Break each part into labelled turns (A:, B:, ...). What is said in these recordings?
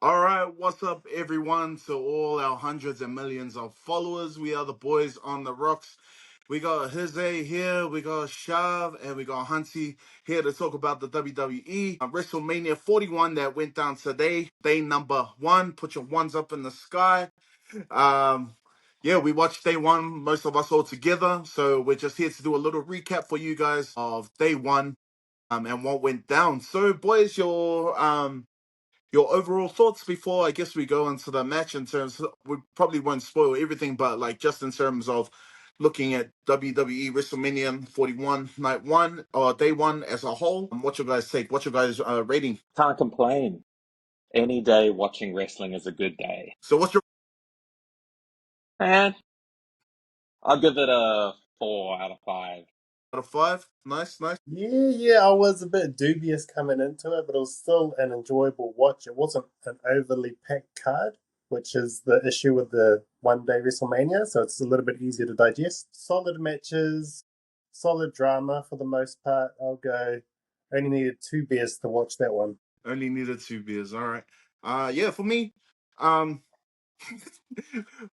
A: All right, what's up, everyone? To all our hundreds and millions of followers, we are the boys on the rocks. We got Jose here, we got Shav, and we got Hunty here to talk about the WWE Wrestlemania 41 that went down today. Day number one. Put your ones up in the sky. Yeah, we watched day one, most of us all together. So we're just here to do a little recap for you guys of day one and what went down. So, boys, your overall thoughts before I guess we go into the match in terms of, we probably won't spoil everything, but like just in terms of looking at WWE WrestleMania 41 night one or day one as a whole. What's your guys take? What's your guys rating?
B: Can't complain. Any day watching wrestling is a good day.
A: So what's your
B: And I'll give it a 4 out of 5.
A: out of five? Nice, nice.
C: Yeah, I was a bit dubious coming into it, but it was still an enjoyable watch. It wasn't an overly packed card, which is the issue with the one-day WrestleMania, so it's a little bit easier to digest. Solid matches, solid drama for the most part. I'll go. Only needed 2 beers to watch that one.
A: Only needed 2 beers. All right. Yeah, for me, um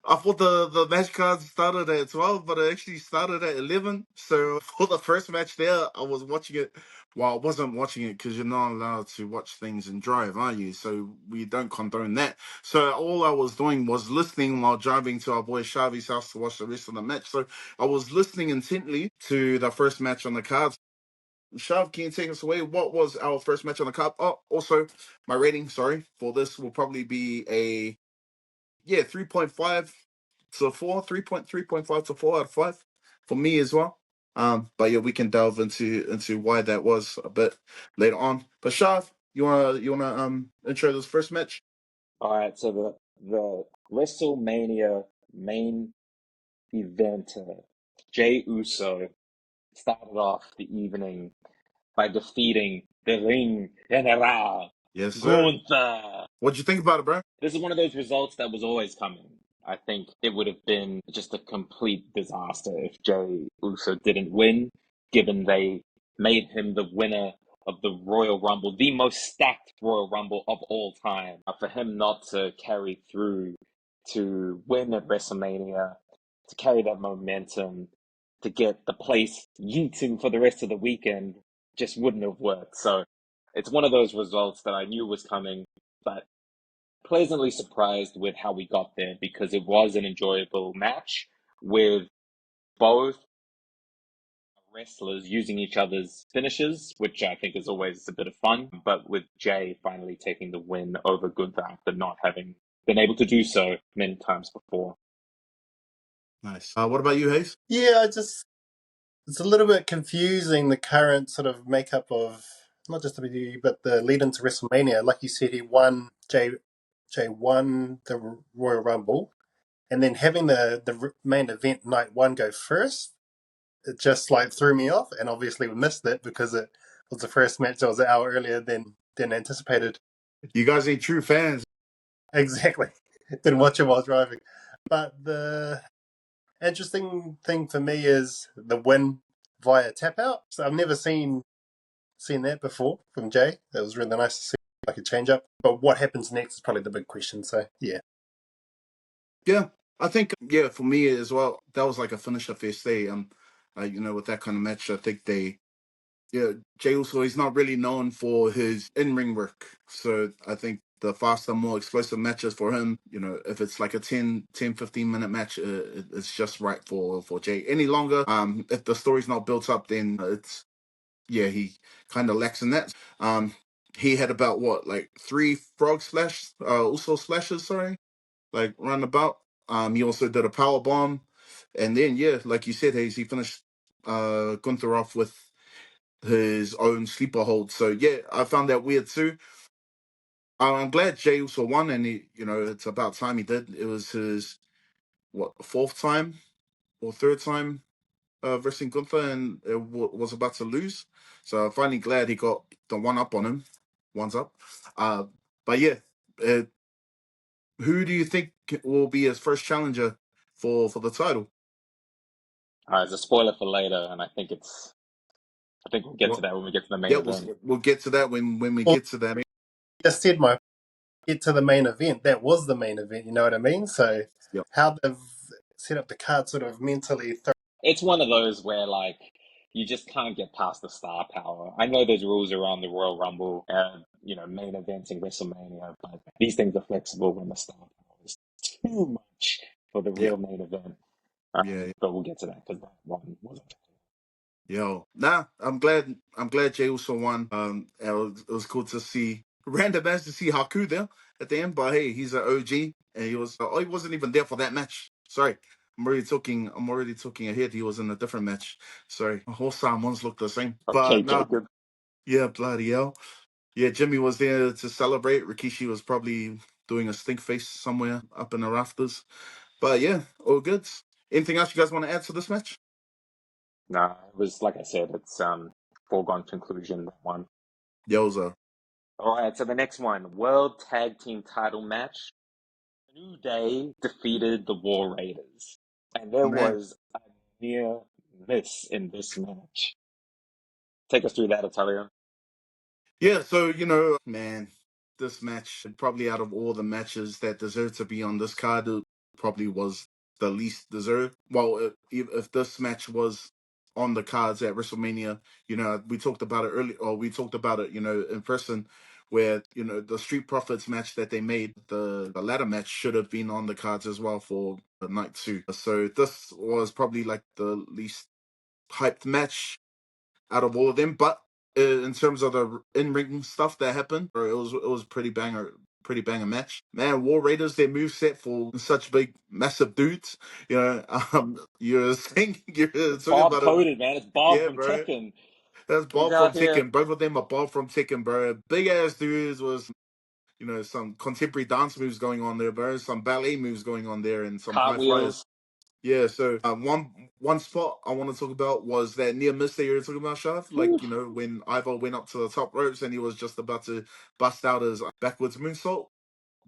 A: I thought the match cards started at 12, but it actually started at 11. So for the first match there, I was watching it. Well, I wasn't watching it because you're not allowed to watch things and drive, are you? So we don't condone that. So all I was doing was listening while driving to our boy Shavi's house to watch the rest of the match. So I was listening intently to the first match on the cards. Shav, can you take us away? What was our first match on the card? Oh, also, my rating, sorry, for this will probably be a 3.5 to 4, 3.5 to 4 out of 5 for me as well. But yeah, we can delve into why that was a bit later on. But Shav, you wanna intro this first match?
B: All right, so the WrestleMania main event, Jey Uso started off the evening by defeating the Ring General,
A: Yes, sir.
B: Gunther.
A: What'd you think about it, bro?
B: This is one of those results that was always coming. I think it would have been just a complete disaster if Jey Uso didn't win, given they made him the winner of the Royal Rumble, the most stacked Royal Rumble of all time. For him not to carry through to win at WrestleMania, to carry that momentum, to get the place yeeting for the rest of the weekend just wouldn't have worked. So it's one of those results that I knew was coming, but pleasantly surprised with how we got there because it was an enjoyable match with both wrestlers using each other's finishes, which I think is always a bit of fun, but with Jey finally taking the win over Gunther after not having been able to do so many times before.
A: Nice. What about you, Hayes?
C: Yeah, it's a little bit confusing, the current sort of makeup of not just WWE but the lead into WrestleMania. Like you said, Jay won the Royal Rumble, and then having the main event night one go first, it just like threw me off. And obviously we missed it because it was the first match that was an hour earlier than anticipated.
A: You guys ain't true fans.
C: Exactly. Didn't watch it while driving. But the interesting thing for me is the win via tap out. So I've never seen that before from Jay. That was really nice to see, like a change up. But what happens next is probably the big question. So yeah.
A: Yeah, I think for me as well, that was like a finisher first day. With that kind of match, I think Jey Uso is not really known for his in-ring work. So I think the faster, more explosive matches for him, if it's like a 15-minute match, it's just right for Jey. Any longer, if the story's not built up, then he kind of lacks in that. He had about what, like 3 Uso splashes, sorry, like roundabout. He also did a power bomb, and then like you said, Hayes, he finished Gunther off with his own sleeper hold. So I found that weird too. I'm glad Jey Uso won, and it's about time he did. It was his fourth time or third time wrestling Gunther, and it was about to lose. So I'm finally glad he got the one up on him. One's up. But who do you think will be his first challenger for the title?
B: It's a spoiler for later, and I think we'll get to that when we get to the main event.
A: We'll get to that when we get to that.
C: Just said my get to the main event, that was the main event. You know what I mean? So
A: Yep.
C: how they've set up the card, sort of mentally.
B: It's one of those where like you just can't get past the star power. I know there's rules around the Royal Rumble and main events in WrestleMania, but these things are flexible when the star power is too much for the
A: Yeah.
B: real main event.
A: Yeah.
B: But we'll get to that because that one wasn't.
A: Yo, nah, I'm glad. I'm glad Jay also won. It was cool to see random match to see Haku there at the end. But hey, he's an OG, and he was. Oh, he wasn't even there for that match. Sorry, I'm already talking. I'm already talking ahead. He was in a different match. Sorry, whole Samoans look the same.
B: Okay,
A: But no,
B: Jacob.
A: yeah, bloody hell. Yeah, Jimmy was there to celebrate. Rikishi was probably doing a stink face somewhere up in the rafters. But yeah, all good. Anything else you guys want to add to this match?
B: No, it was like I said, it's foregone conclusion that one.
A: Yoza.
B: All right, so the next one, World Tag Team Title match. New Day defeated the War Raiders, and there
A: Man.
B: was a near miss in this match. Take us through that, Italia.
A: Yeah, so man, this match probably out of all the matches that deserve to be on this card, it probably was the least deserved. Well, if this match was on the cards at WrestleMania, we talked about it earlier, or we talked about it, in person, where the Street Profits match that they made, the ladder match should have been on the cards as well for the night two. So this was probably like the least hyped match out of all of them. But in terms of the in-ring stuff that happened, it was pretty banger match. Man, War Raiders, their move set for such big, massive dudes. You're saying you're talking
B: Bob
A: about a
B: coded, man. It's Bob
A: yeah,
B: from
A: bro.
B: Tekken.
A: That's
B: He's
A: Bob from
B: out here.
A: Tekken. Both of them are Bob from Tekken, bro. Big ass dudes was some contemporary dance moves going on there, bro. Some ballet moves going on there, and some high flyers.
B: Cartwheels.
A: Yeah, so one spot I want to talk about was that near miss that you were talking about, Shaf. Like, when Ivo went up to the top ropes and he was just about to bust out his backwards moonsault.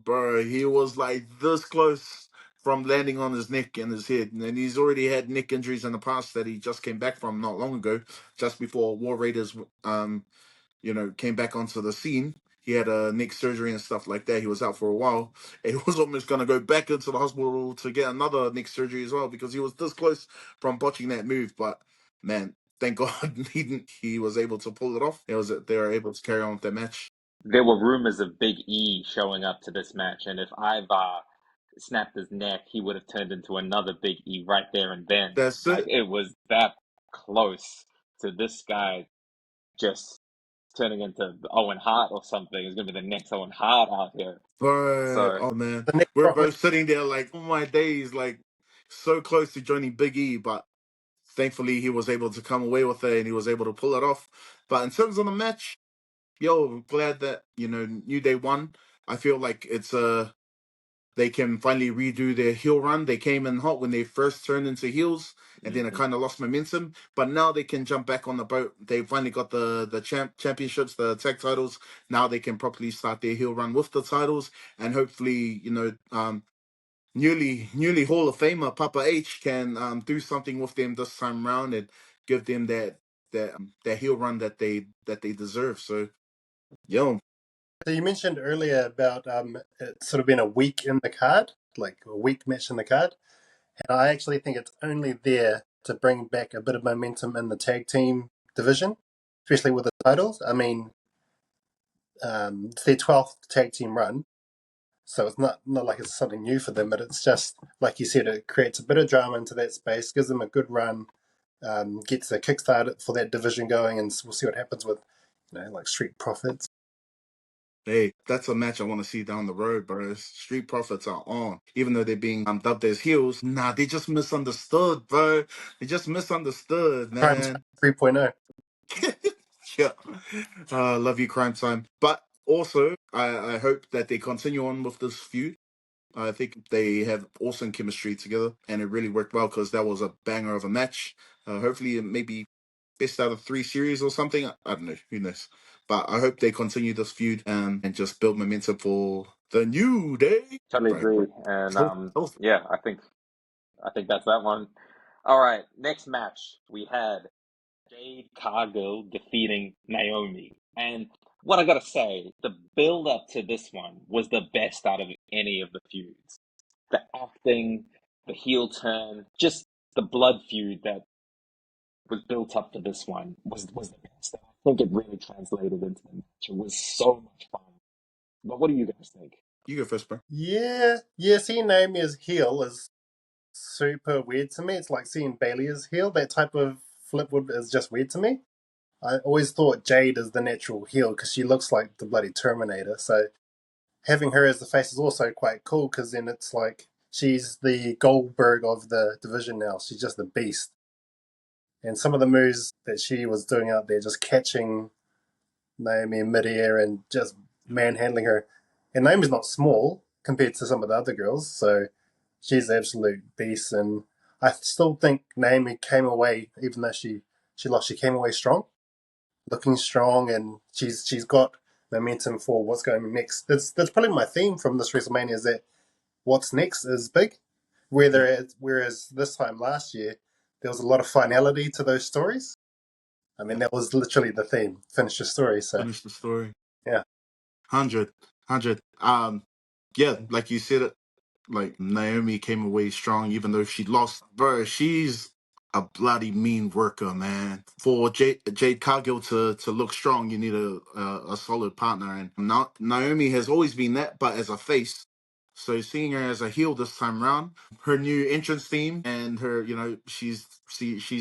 A: Bro, he was like this close from landing on his neck and his head. And he's already had neck injuries in the past that he just came back from not long ago, just before War Raiders came back onto the scene. He had a neck surgery and stuff like that. He was out for a while. And he was almost going to go back into the hospital to get another neck surgery as well because he was this close from botching that move. But man, thank God he was able to pull it off. They were able to carry on with that match.
B: There were rumors of Big E showing up to this match, and if Ivar snapped his neck, he would have turned into another Big E right there and then.
A: That's
B: Like
A: it,
B: it was that close to this guy just turning into Owen Hart or something. It's gonna be the next Owen Hart out here.
A: but
B: So
A: oh man,
C: The next
A: we're
C: Brock
A: both sitting there like, oh my days, like so close to joining Big E, but thankfully he was able to come away with it and he was able to pull it off. But in terms of the match, yo, glad that New Day won. I feel like they can finally redo their heel run. They came in hot when they first turned into heels, and then it
B: mhm.
A: kind of lost momentum. But now they can jump back on the boat. They finally got the championships, the tag titles. Now they can properly start their heel run with the titles, and hopefully, newly Hall of Famer Papa H can do something with them this time around and give them that heel run that they deserve. So, yo,
C: So you mentioned earlier about it sort of being a week in the card, like a week match in the card, and I actually think it's only there to bring back a bit of momentum in the tag team division, especially with the titles. I mean, it's their 12th tag team run, so it's not like it's something new for them, but it's just like you said, it creates a bit of drama into that space, gives them a good run, gets a kickstart for that division going, and we'll see what happens with like Street Profits.
A: hey, that's a match I want to see down the road, bro. Street Profits are on. Even though they're being dubbed as heels, nah, they just misunderstood, bro. They just misunderstood,
C: Crime Time
A: man.
C: 3.0.
A: Yeah. Love you, Crime Time. But also, I hope that they continue on with this feud. I think they have awesome chemistry together, and it really worked well because that was a banger of a match. Hopefully, it maybe best out of three series or something. I don't know. Who knows? But I hope they continue this feud and just build momentum for the New Day.
B: Totally
A: Bro,
B: agree. And
A: health, health.
B: yeah, I think that's that one. All right, next match we had Jade Cargill defeating Naomi. And what I gotta say, the build up to this one was the best out of any of the feuds. The acting, the heel turn, just the blood feud that was built up for this one was the best. I think it really translated into the match. It was so much fun. But what do you guys think?
A: You go first, bro.
C: Yeah, seeing Naomi as heel is super weird to me. It's like seeing Bailey as heel. That type of flip would is just weird to me. I always thought Jade is the natural heel because she looks like the bloody Terminator. So having her as the face is also quite cool because then it's like she's the Goldberg of the division now. She's just the beast. And some of the moves that she was doing out there, just catching Naomi in midair and just manhandling her. And Naomi's not small compared to some of the other girls, so she's an absolute beast. And I still think Naomi came away, even though she lost, she came away strong, looking strong, and she's got momentum for what's going next. That's probably my theme from this WrestleMania is that what's next is big.
A: Yeah,
C: Whereas this time last year there was a lot of finality to those stories. I
A: yeah.
C: mean, that was literally the theme. Finish the story. So
A: Finish the story.
C: yeah,
A: 100. Yeah, like you said, like Naomi came away strong, even though she lost. Bro, she's a bloody mean worker, man. For Jade Cargill to look strong, you need a solid partner, and Naomi has always been that, but as a face. So seeing her as a heel this time round, her new entrance theme and her, she's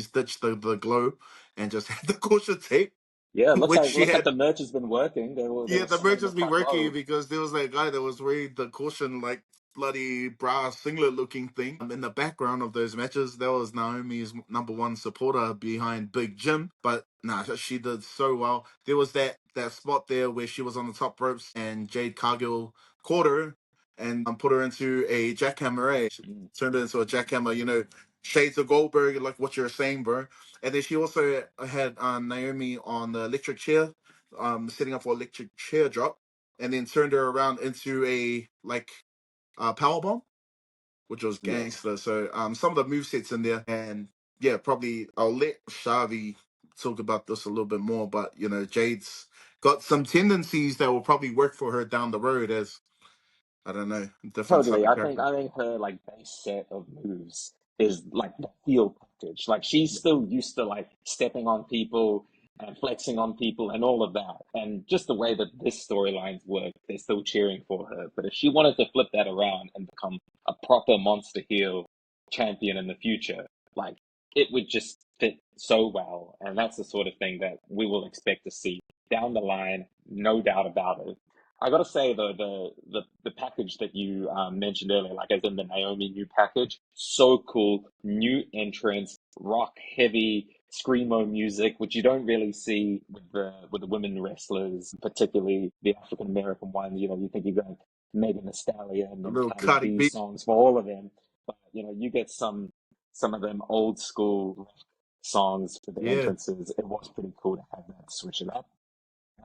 A: ditched the glow and just had the caution tape,
B: Yeah, it
A: which she
B: looks like
A: had.
B: the merch has been working. They
A: Yeah,
B: were
A: the
B: selling
A: merch
B: it
A: has been
B: quite
A: working
B: well.
A: because there was that guy that was wearing the caution like bloody bra singlet looking thing. In the background of those matches, that was Naomi's number one supporter behind Big Jim. But nah, she did so well. There was that spot there where she was on the top ropes and Jade Cargill caught her and put her into a jackhammer. She
B: Mm.
A: turned her into a jackhammer. Shades of Goldberg, like what you're saying, bro. And then she also had Naomi on the electric chair setting up for electric chair drop, and then turned her around into a power bomb, which was
B: Yeah.
A: gangster. So some of the move sets in there, and yeah, probably I'll let Shavi talk about this a little bit more. But Jade's got some tendencies that will probably work for her down the road as I don't know, different type
B: Totally.
A: of
B: I
A: character.
B: think her like base set of moves is like the heel package. Like she's
A: Yeah,
B: still used to like stepping on people and flexing on people and all of that. And just the way that this storylines work, they're still cheering for her. But if she wanted to flip that around and become a proper monster heel champion in the future, like it would just fit so well. And that's the sort of thing that we will expect to see down the line, no doubt about it. I gotta say though, the package that you mentioned earlier, like as in the Naomi new package, so cool. New entrance, rock heavy screamo music, which you don't really see with the women wrestlers, particularly the African American ones. You think you got Megan Thee Stallion
A: a
B: and
A: little
B: Cardi
A: Cardi
B: B
A: B.
B: songs for all of them, but you get some of them old school rock songs for the
A: Yeah,
B: entrances. It was pretty cool to have that switch it up.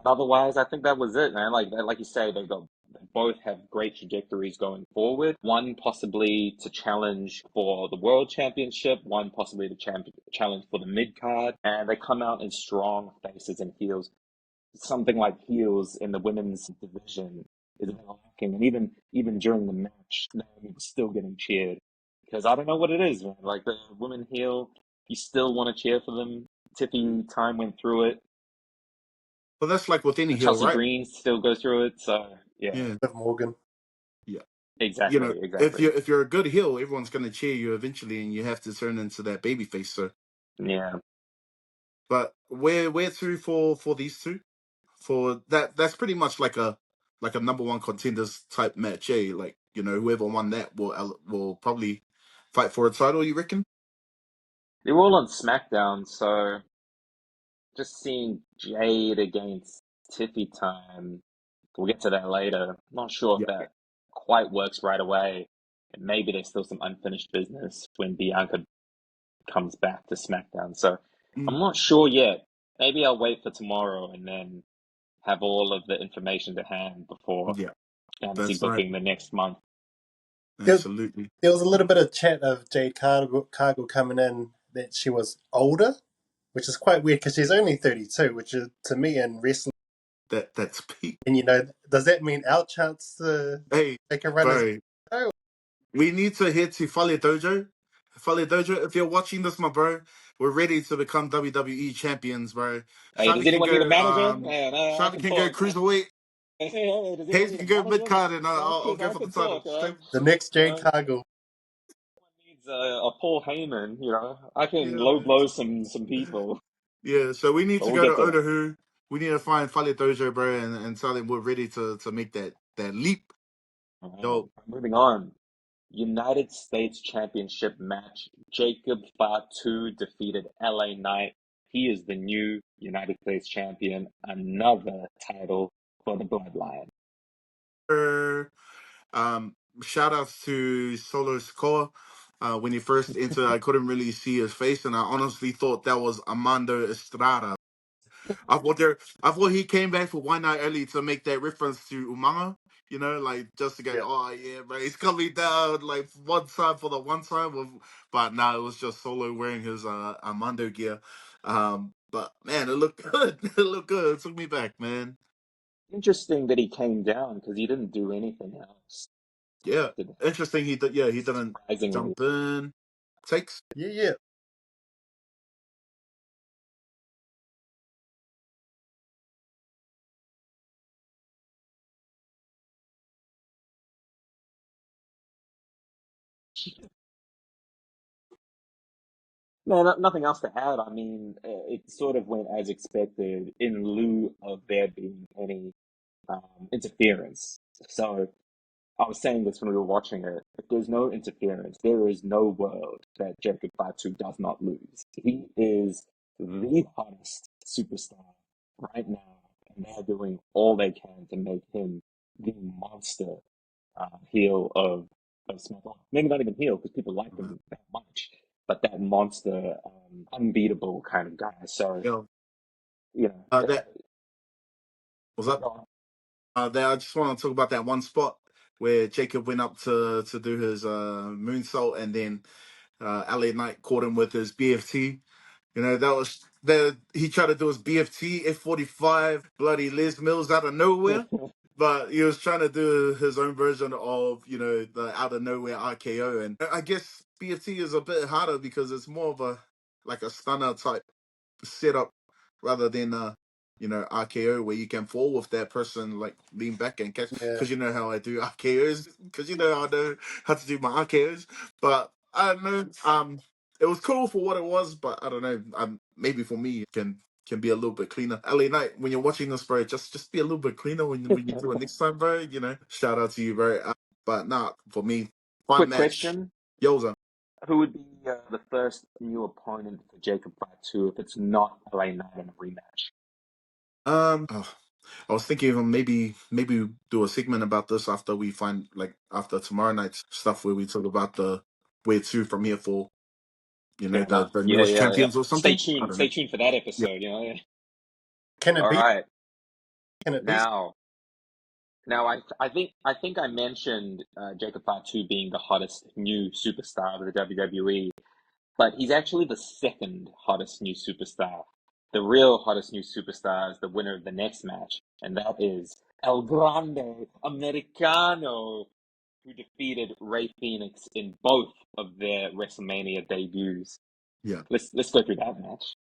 B: Otherwise, I think that was it, man. Like you say, they both have great trajectories going forward. One possibly to challenge for the world championship, one possibly to challenge for the mid card, and they come out in strong faces and heels. Something like heels in the women's division is a bit lacking, and even during the match, Naomi was still getting cheered because I don't know what it is, man. Like the women heel, you still want to cheer for them. Tippy time went through it.
A: but that's like with any heel,
B: Chelsea
A: right?
B: Green still goes through it. So yeah,
A: Yeah,
C: Liv Morgan.
A: yeah.
B: exactly,
A: If
B: exactly.
A: you're a good heel, everyone's gonna cheer you eventually, and you have to turn into that baby face. So,
B: Yeah,
A: but where to for these two? For that's pretty much like a number one contenders type match. Eh? Like whoever won that will probably fight for a title. You reckon?
B: they were all on SmackDown. So just seeing Jade against Tiffy time. We'll get to that later. Not sure if
A: Yeah.
B: that quite works right away. And maybe there's still some unfinished business when Bianca comes back to SmackDown. So I'm
A: Mm,
B: not sure yet. Maybe I'll wait for tomorrow and then have all of the information to hand before
A: yeah.
B: fantasy
A: That's right.
B: booking the next month.
C: There,
A: Absolutely.
C: there was a little bit of chat of Jade Cargill coming in that she was older, which is quite weird because she's only 32, which is to me in wrestling
A: that's peak.
C: And does that mean our chance to
A: Hey,
C: take a run as
A: bro,
C: well?
A: we need to head to Fale Dojo. Fale Dojo, if you're watching this, my bro, we're ready to become WWE champions, bro.
B: Hey, does
A: Charlie can
B: anyone need a
A: go.
B: manager? Man, I
A: Charlie
B: can
A: can go
B: talk.
A: cruiserweight.
B: Hey, does anyone
A: Hayes
B: need a
A: can go mid
B: manager?
A: card, and
B: I
A: I'll
B: can,
A: go
B: I
A: for the
B: can
A: title.
B: talk. You know?
C: The next
B: You
C: Jade
B: know?
C: Cargill.
B: Needs a Paul Heyman. You know, I can
A: Yeah,
B: low blow some people,
A: yeah. So we need
B: but
A: to
B: we'll
A: go to
B: get there.
A: Otahu. We need to find Fale Dojo, bro, and tell them we're ready to make that leap.
B: All right,
A: Yo,
B: moving on. United States Championship match. Jacob Fatu defeated LA Knight. He is the new United States champion. Another title for the Bloodline.
A: um, shout outs to Solo Sikoa. When he first entered, I couldn't really see his face, and I honestly thought that was Armando Estrada. I thought he came back for one night early to make that reference to Umaga. Like just to go,
C: Yeah.
A: oh yeah, bro, he's coming down like one time for the one time. But no, it was just Solo wearing his Armando gear. But man, it looked good. It looked good. It took me back, man.
B: Interesting that he came down because he didn't do anything else.
A: Yeah,
B: Did
A: interesting. He did. Yeah, he didn't
B: surprisingly.
A: jump in. Takes.
C: Yeah, yeah.
B: No, nothing else to add. I mean, it sort of went as expected in lieu of there being any interference. So I was saying this when we were watching it. If there's no interference, there is no world that Jacob Fatu does not lose. He is the hottest superstar right now, and they're doing all they can to make him the monster heel of SmackDown. Maybe not even heel because people like him that much, but that monster, unbeatable kind of guy. So,
A: You know,
B: you know,
A: that was
B: go
A: up.
B: on.
A: There, I just want to talk about that one spot where Jacob went up to do his moonsault, and then LA Knight caught him with his BFT. That was that he tried to do his BFT F45 bloody Les Mills out of nowhere, but he was trying to do his own version of the out of nowhere RKO, and I guess BFT is a bit harder because it's more of a like a stunner type setup rather than RKO where you can fall with that person like lean back and catch,
C: Yeah.
A: because you know how I do RKOs, because I know how to do my RKOs. But I don't know, it was cool for what it was, but I don't know, maybe for me it can be a little bit cleaner. LA Knight, when you're watching this, bro, just be a little bit cleaner when you do it next time, bro. Shout out to you, bro. But nah, for me, fun
B: Quick
A: match.
B: question.
A: Yoza.
B: Who would be the first new opponent for Jacob Fatu if it's not LA Knight in a rematch?
A: Oh, I was thinking of maybe do a segment about this after we find, like, after tomorrow night's stuff, where we talk about the where to from here for
B: Fair enough.
A: the
B: Yeah,
A: newest
B: yeah, yeah.
A: champions or
B: Stay
A: something. I
B: tuned.
A: don't
B: Stay
A: know.
B: tuned for that
A: Yeah.
B: episode.
C: Can it
B: All
C: be?
B: right.
C: Can it be?
B: Now, I think I mentioned Jacob Fatu being the hottest new superstar of the WWE, but he's actually the second hottest new superstar. The real hottest new superstar is the winner of the next match, and that is El Grande Americano, who defeated Ray Phoenix in both of their WrestleMania debuts.
A: Yeah.
B: Let's go through that match.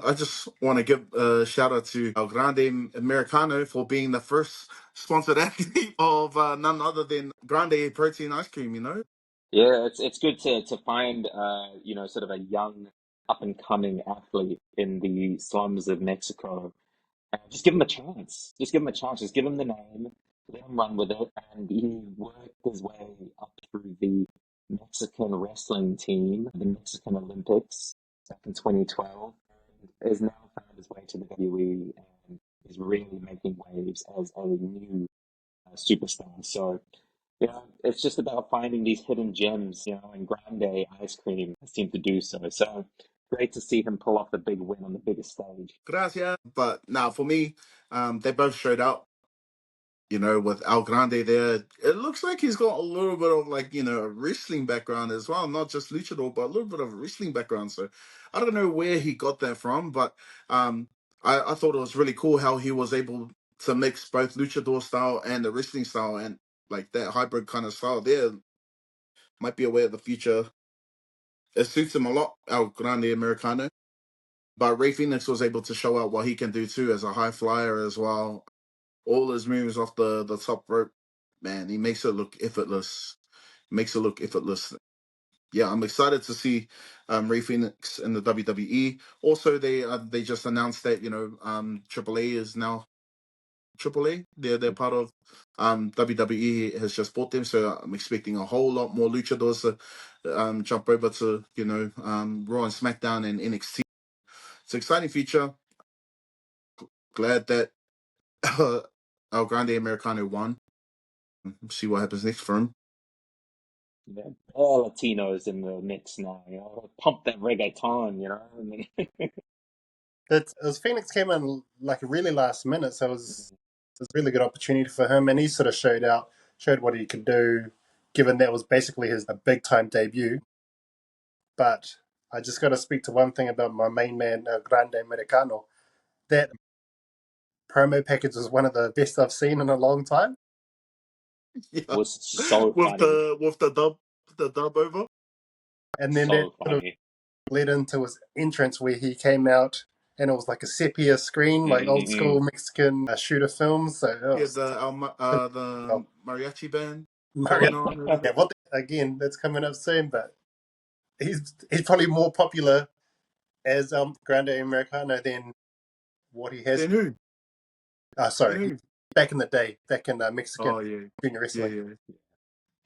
A: I just want to give a shout out to El Grande Americano for being the first sponsored athlete of none other than Grande Protein Ice Cream.
B: Yeah, it's good to find sort of a young up and coming athlete in the slums of Mexico. And just give him a chance. Just give him a chance. Just give him the name. Let him run with it. And he worked his way up through the Mexican wrestling team, the Mexican Olympics back in 2012. And has now found his way to the WWE and is really making waves as a new superstar. So, it's just about finding these hidden gems, and Grande Ice Cream seemed to do so. So great to see him pull off the big win on the biggest stage.
A: Gracias. But now for me, they both showed out. With Al Grande there, it looks like he's got a little bit of, like, a wrestling background as well, not just luchador, but a little bit of a wrestling background. So I don't know where he got that from, but I thought it was really cool how he was able to mix both luchador style and the wrestling style, and like that hybrid kind of style there might be a way of the future. It suits him a lot, El Grande Americano. But Ray Phoenix was able to show out what he can do too as a high flyer as well. All his moves off the top rope, man, he makes it look effortless. Makes it look effortless. Yeah, I'm excited to see Ray Phoenix in the WWE. Also, they just announced that AAA is now AAA. They're part of WWE has just bought them, so I'm expecting a whole lot more luchadors to jump over to Raw and SmackDown and NXT. It's an exciting future. Glad that El Grande Americano won. See what happens next for him.
B: Yeah, all Latinos in the mix now. Pump that reggaeton.
C: It was Phoenix came in like really last minute, so it was a really good opportunity for him, and he sort of showed what he could do, given that was basically his a big time debut. But I just got to speak to one thing about my main man, Grande Americano. That promo package was one of the best I've seen in a long time.
A: Yeah,
B: Was so
A: with
B: funny,
A: the dub over.
C: And then that
B: so
C: sort of
B: funny.
C: led into his entrance where he came out and it was like a sepia screen, like old
B: Mm-mm-mm.
C: school Mexican shooter films. So it
A: Yeah,
C: was
A: the
C: well,
A: mariachi band
C: Mario.
A: going on.
C: Yeah, well, again, that's coming up soon, but he's probably more popular as Grande Americano than what he has.
A: Then who? Then
C: Sorry,
A: who?
C: back in the day, back in Mexican
A: Oh yeah,
C: junior
A: yeah,
C: wrestling.
A: yeah,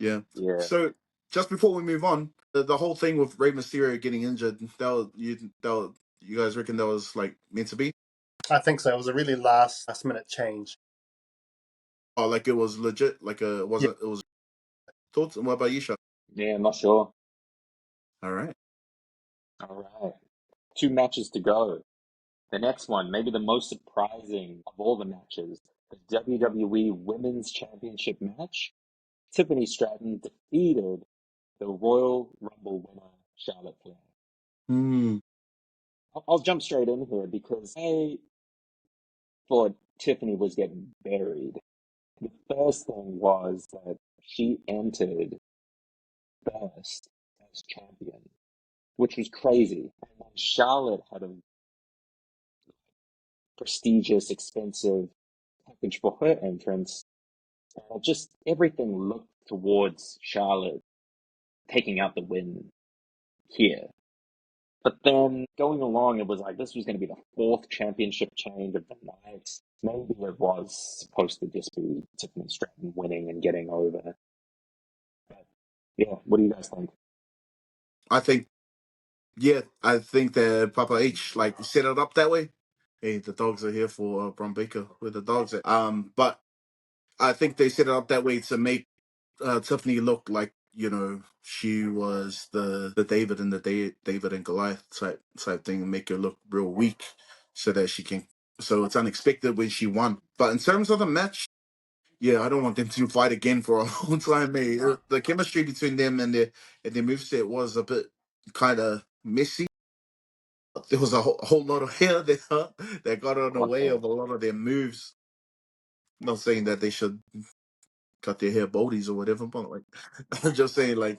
A: yeah.
B: Yeah.
A: So just before we move on, the whole thing with Rey Mysterio getting injured, you guys reckon that was like meant to be?
C: I think so. It was a really last minute change.
A: Or like it was legit? Like
C: Yeah,
A: it was thoughts? And what about you, Sean?
B: Yeah, I'm not sure.
A: All right.
B: All right. Two matches to go. The next one, maybe the most surprising of all the matches, the WWE Women's Championship match. Tiffany Stratton defeated the Royal Rumble winner, Charlotte Flair.
A: Hmm.
B: I'll jump straight in here because I thought Tiffany was getting buried. The first thing was that she entered first as champion, which was crazy. And then Charlotte had a prestigious, expensive package for her entrance. Just everything looked towards Charlotte taking out the win here. But then going along, it was like this was going to be the fourth championship change of the night. Maybe it was supposed to just be Tiffany Stratton winning and getting over. But yeah, what do you guys think?
A: I think I think that Papa H like set it up that way. Hey, the dogs are here for Bron Baker. Where the dogs at? But I think they set it up that way to make Tiffany look like she was the David and David and Goliath type thing, and make her look real weak, so that she can. So it's unexpected when she won. But in terms of the match, yeah, I don't want them to fight again for a long time. The chemistry between them and their moveset was a bit kind of messy. There was a whole lot of hair there that got in the
B: Was
A: way
B: there?
A: of a lot of their moves. Not saying that they should cut their hair boldies or whatever, but like I'm just saying, like,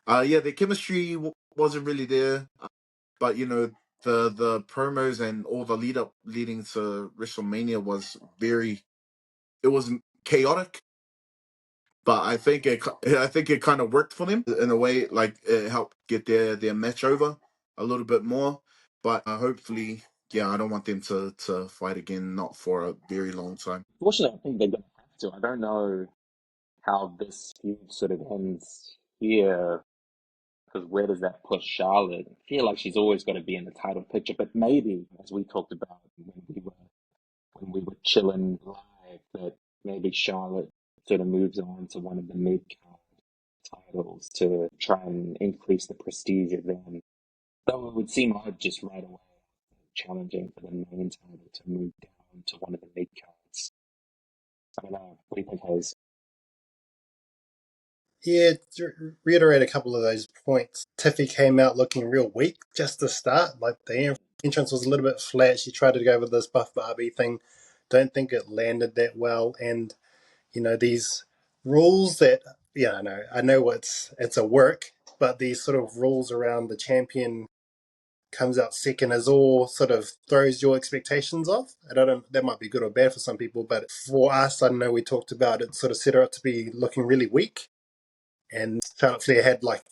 A: yeah, the chemistry wasn't really there. But the promos and all the leading to WrestleMania was it was chaotic, but I think it kind of worked for them in a way. Like it helped get their match over a little bit more. But hopefully, yeah, I don't want them to fight again, not for a very long time.
B: Fortunately, I think they're going to have to. I don't know how this feud sort of ends here, because where does that put Charlotte? I feel like she's always got to be in the title picture, but maybe, as we talked about when we were chilling live, that maybe Charlotte sort of moves on to one of the mid card titles to try and increase the prestige of them. Though it would seem odd just right away challenging for the main title to move down to one of the mid cards. I don't know. What do you think, Hayes?
C: Yeah, to reiterate a couple of those points. Tiffy came out looking real weak just to start. Like the entrance was a little bit flat. She tried to go with this Buff Barbie thing don't think it landed that well. And these rules that, yeah, I know it's a work, but these sort of rules around the champion comes out second is all sort of throws your expectations off. And I don't that might be good or bad for some people, but for us, I know we talked about it sort of set her up to be looking really weak. And Charlotte Flair had like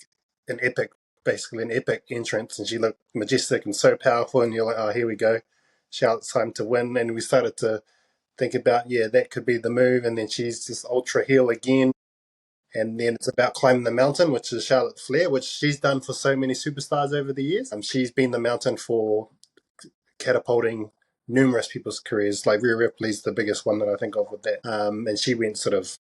C: basically an epic entrance, and she looked majestic and so powerful, and you're like, oh, here we go. Charlotte's time to win. And we started to think about, yeah, that could be the move. And then she's just ultra heel again. And then it's about climbing the mountain, which is Charlotte Flair, which she's done for so many superstars over the years. She's been the mountain for catapulting numerous people's careers. Like Rhea Ripley's the biggest one that I think of with that. And she went sort of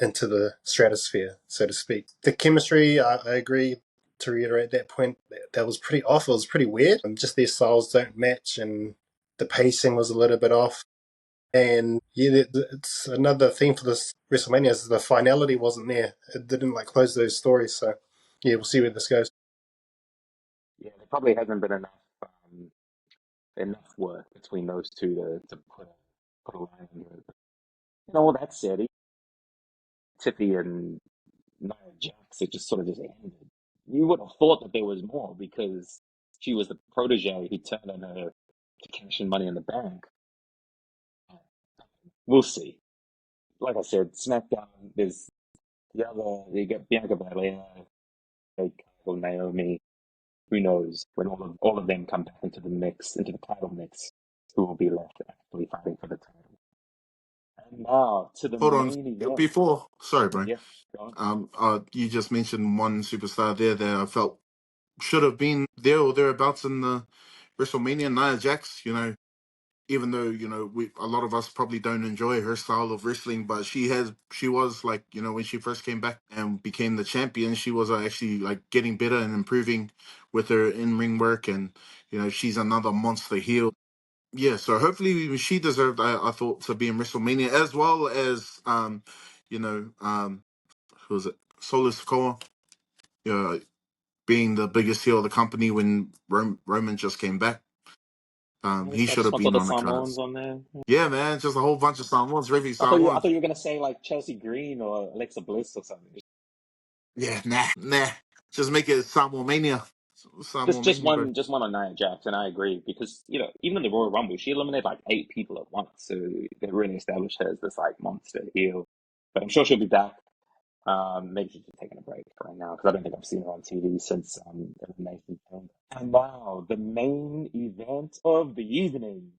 C: into the stratosphere, so to speak. The chemistry, I agree. To reiterate that point, that was pretty off. It was pretty weird. Just their styles don't match, and the pacing was a little bit off. And yeah, it's another theme for this WrestleMania is the finality wasn't there. It didn't like close those stories. So yeah, we'll see where this goes.
B: Yeah, there probably hasn't been enough work between those two to put a line under it. All that said, Tiffy and Nia Jax, it just sort of just ended. You would have thought that there was more because she was the protege who turned on her to cash in Money in the Bank. We'll see. Like I said, SmackDown, there's you got Bianca Belair, Naomi. Who knows when all of them come back into the mix, into the title mix, who will be left actually fighting for the title? And now to the
A: Hold on.
B: main event.
A: Before, sorry, Brian.
B: Yeah, go on.
A: You just mentioned one superstar there that I felt should have been there or thereabouts in the WrestleMania. Nia Jax. Even though we a lot of us probably don't enjoy her style of wrestling, but she was like when she first came back and became the champion, she was actually like getting better and improving with her in ring work, and she's another monster heel. Yeah, so hopefully she deserved, I thought, to be in WrestleMania as well as you know who was it, Solo Sikoa, being the biggest heel of the company when Roman just came back. He should have
B: Just bunch of
A: been
B: the
A: on the
B: Samoans
A: cards.
B: on there.
A: Yeah, man, just a whole bunch of Samoans, Ricky
B: I
A: Samoans.
B: thought you were gonna say like Chelsea Green or Alexa Bliss or something.
A: Yeah, nah. Just make it Samoa Mania. Samoa Mania, bro.
B: Just one on Nia Jax, and I agree because even in the Royal Rumble, she eliminated like 8 people at once, so they really established her as this like monster heel. But I'm sure she'll be back. Maybe she's just taking a break right now because I don't think I've seen her on TV since Elimination Chamber. And now the main event of the evening,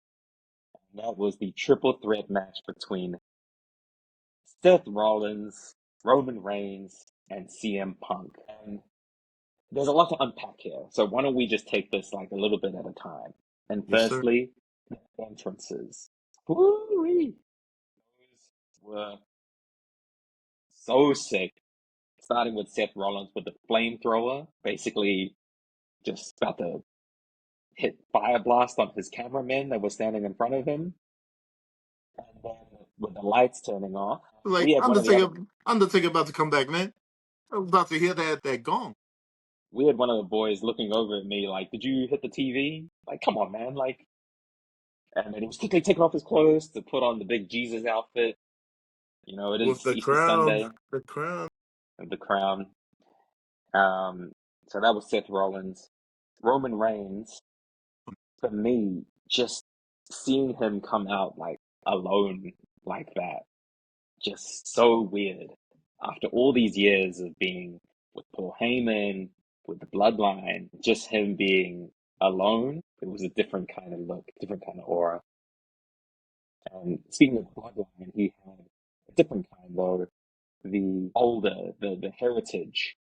B: and that was the triple threat match between Seth Rollins, Roman Reigns, and CM Punk. And there's a lot to unpack here, so why don't we just take this like a little bit at a time? And
A: Yes, sir.
B: firstly, the entrances. Woo-wee. Those were so sick. Starting with Seth Rollins with the flamethrower, basically just about to hit fire blast on his cameramen that were standing in front of him. And then with the lights turning off,
A: Like
B: we had one of the other
A: Undertaker about to come back, man. I'm about to hear that gong.
B: we had one of the boys looking over at me like, "Did you hit the TV?" Like, come on, man! Like, and then he was quickly taking off his clothes to put on the big Jesus outfit. It
A: With
B: is
A: the
B: Easter
A: crown.
B: Sunday
A: The crown.
B: and the crown. So that was Seth Rollins. Roman Reigns, for me, just seeing him come out like alone like that, just so weird. After all these years of being with Paul Heyman, with the Bloodline, just him being alone, it was a different kind of look, different kind of aura. And speaking of Bloodline, he had a different kind though, the older, the heritage,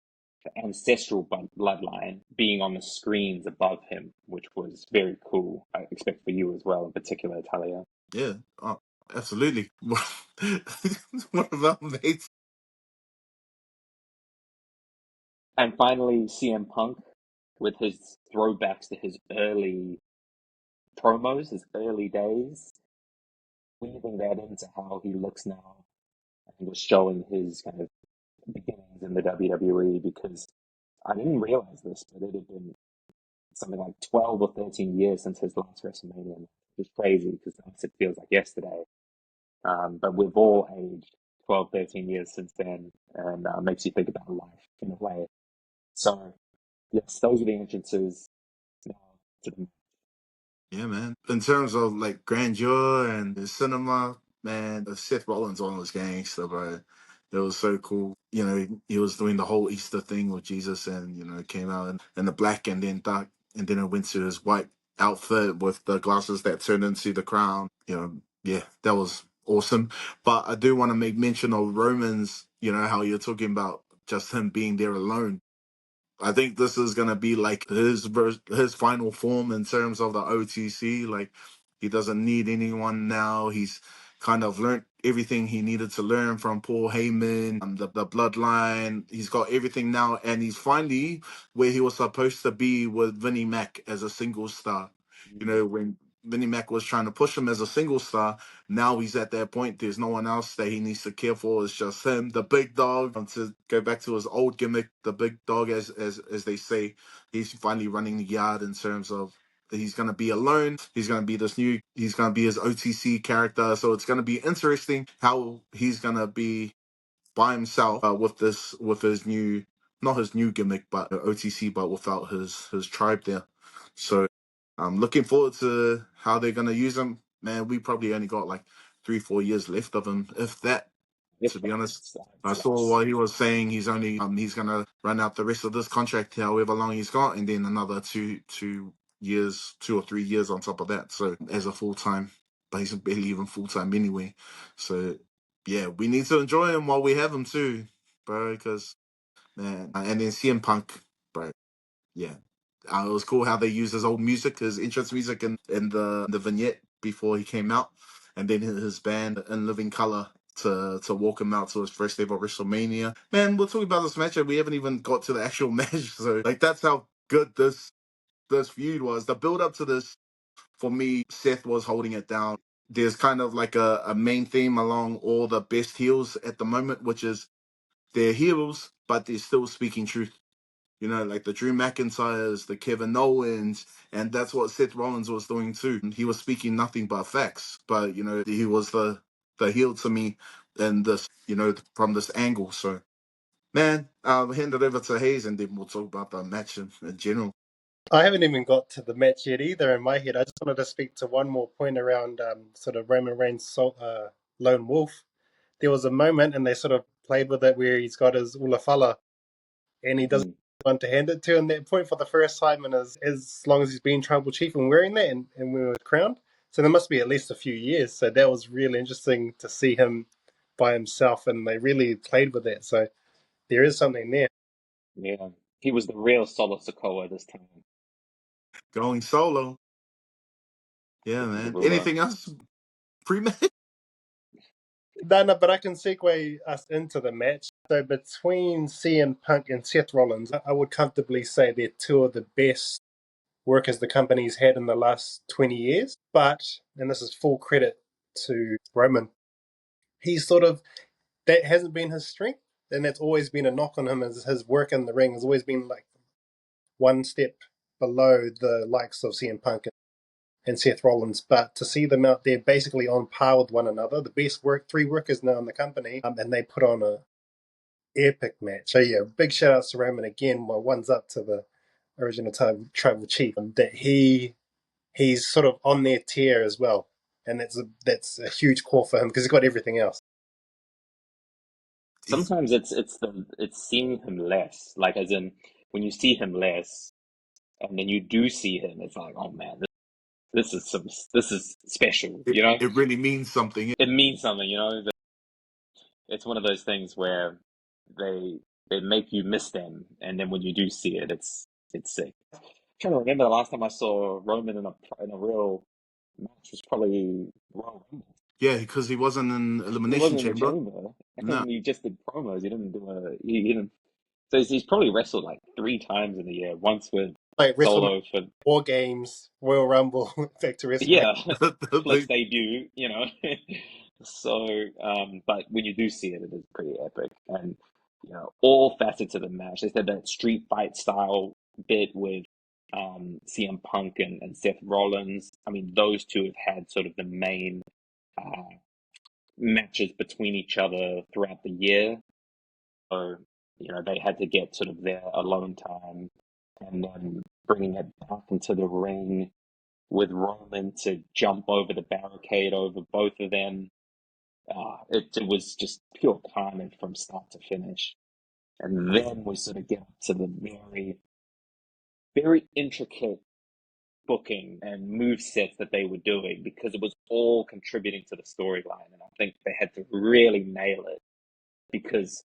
B: the ancestral bloodline being on the screens above him, which was very cool. I expect for you as well, in particular, Talia.
A: Yeah, absolutely. One of our mates.
B: And finally, CM Punk with his throwbacks to his early promos, his early days, weaving that into how he looks now and was showing his kind of beginnings in the WWE because I didn't realize this, but it had been something like 12 or 13 years since his last WrestleMania. It's crazy because it feels like yesterday. But we've all aged 12, 13 years since then, and makes you think about life in a way. So, yes, those are the entrances now to the.
A: Yeah, man. In terms of like grandeur and the cinema, man, Seth Rollins on was gangster, bro. It was so cool. He was doing the whole Easter thing with Jesus, and came out in the black and then dark, and then it went to his white outfit with the glasses that turned into the crown. Yeah, that was awesome. But I do want to make mention of Romans. How you're talking about just him being there alone. I think this is gonna be like his final form in terms of the OTC. Like he doesn't need anyone now. He's kind of learned everything he needed to learn from Paul Heyman, the bloodline. He's got everything now, and he's finally where he was supposed to be with Vinnie Mac as a single star. When Vinnie Mac was trying to push him as a single star, now he's at that point. There's no one else that he needs to care for. It's just him, the big dog. To go back to his old gimmick, the big dog, as they say, he's finally running the yard in terms of he's gonna be alone. He's gonna be this new. He's gonna be his OTC character. So it's gonna be interesting how he's gonna be by himself with his new, not his new gimmick, but OTC, but without his tribe there. So I'm looking forward to how they're gonna use him. Man, we probably only got like 3-4 years left of him, if that.
B: If
A: To be honest, I
B: it's
A: saw
B: less.
A: what he was saying. He's gonna run out the rest of this contract, however long he's got, and then another 2 years, 2 or 3 years on top of that. So as a full time, but he's barely even full time anyway. So yeah, we need to enjoy him while we have him too, bro. Because man, and then CM Punk, bro. Yeah, it was cool how they used his old music, his entrance music, in the vignette before he came out, and then his band in living color to walk him out to his first ever WrestleMania. Man, we're talking about this match and we haven't even got to the actual match. So like that's how good this feud was. The build up to this, for me, Seth was holding it down. There's kind of like a main theme along all the best heels at the moment, which is they're heroes, but they're still speaking truth. Like the Drew McIntyres, the Kevin Owens, and that's what Seth Rollins was doing too. He was speaking nothing but facts, but he was the heel to me, and this, from this angle. So, man, I'll hand it over to Hayes, and then we'll talk about the match in general.
C: I haven't even got to the match yet either in my head. I just wanted to speak to one more point around sort of Roman Reigns' lone wolf. There was a moment, and they sort of played with it, where he's got his Ulafala, and he doesn't
B: Mm.
C: want to hand it to him that point for the first time in as long as he's been tribal chief and wearing that, and we were crowned. So there must be at least a few years. So that was really interesting to see him by himself, and they really played with that. So there is something there.
B: Yeah, he was the real Solo Sokoa this time.
A: Going solo. Yeah,
B: Taking the
A: man.
B: ruler.
A: Anything else pre-match?
C: No, no, but I can segue us into the match. So between CM Punk and Seth Rollins, I would comfortably say they're two of the best workers the company's had in the last 20 years. But, and this is full credit to Roman, he's sort of, that hasn't been his strength. And that's always been a knock on him, as his work in the ring has always been like one step below the likes of CM Punk and Seth Rollins. But to see them out there basically on par with one another, the best three workers now in the company, and they put on a epic match. So yeah, big shout outs to Roman again. Well, one's up to the original tribal chief, and that he's sort of on their tier as well, and that's a huge call for him because he's got everything else.
A: He's
B: Sometimes it's seeing him less, like as in when you see him less, and then you do see him, it's like, oh man, this is special,
A: it, it really means something.
B: It means something, It's one of those things where they they make you miss them, and then when you do see it, it's sick. I'm trying to remember the last time I saw Roman in a real match was probably Royal Rumble.
A: Yeah, because he wasn't in
B: He
A: Elimination
B: wasn't in the
A: Chamber.
B: chamber,
A: No.
B: and he just did promos. He didn't do he didn't. So he's probably wrestled like 3 times in the year. Once with
C: Like WrestleMania,
B: Solo for
C: War Games, Royal Rumble, back to WrestleMania.
B: yeah, Flick's
A: The-
B: debut. So, but when you do see it, it is pretty epic, and all facets of the match. They said that street fight style bit with CM Punk and Seth Rollins. I mean, those two have had sort of the main matches between each other throughout the year. So, they had to get sort of their alone time, and then bringing it back into the ring with Roman to jump over the barricade over both of them. It was just pure carnage from start to finish. And then we sort of get up to the very, very intricate booking and move sets that they were doing, because it was all contributing to the storyline. And I think they had to really nail it, because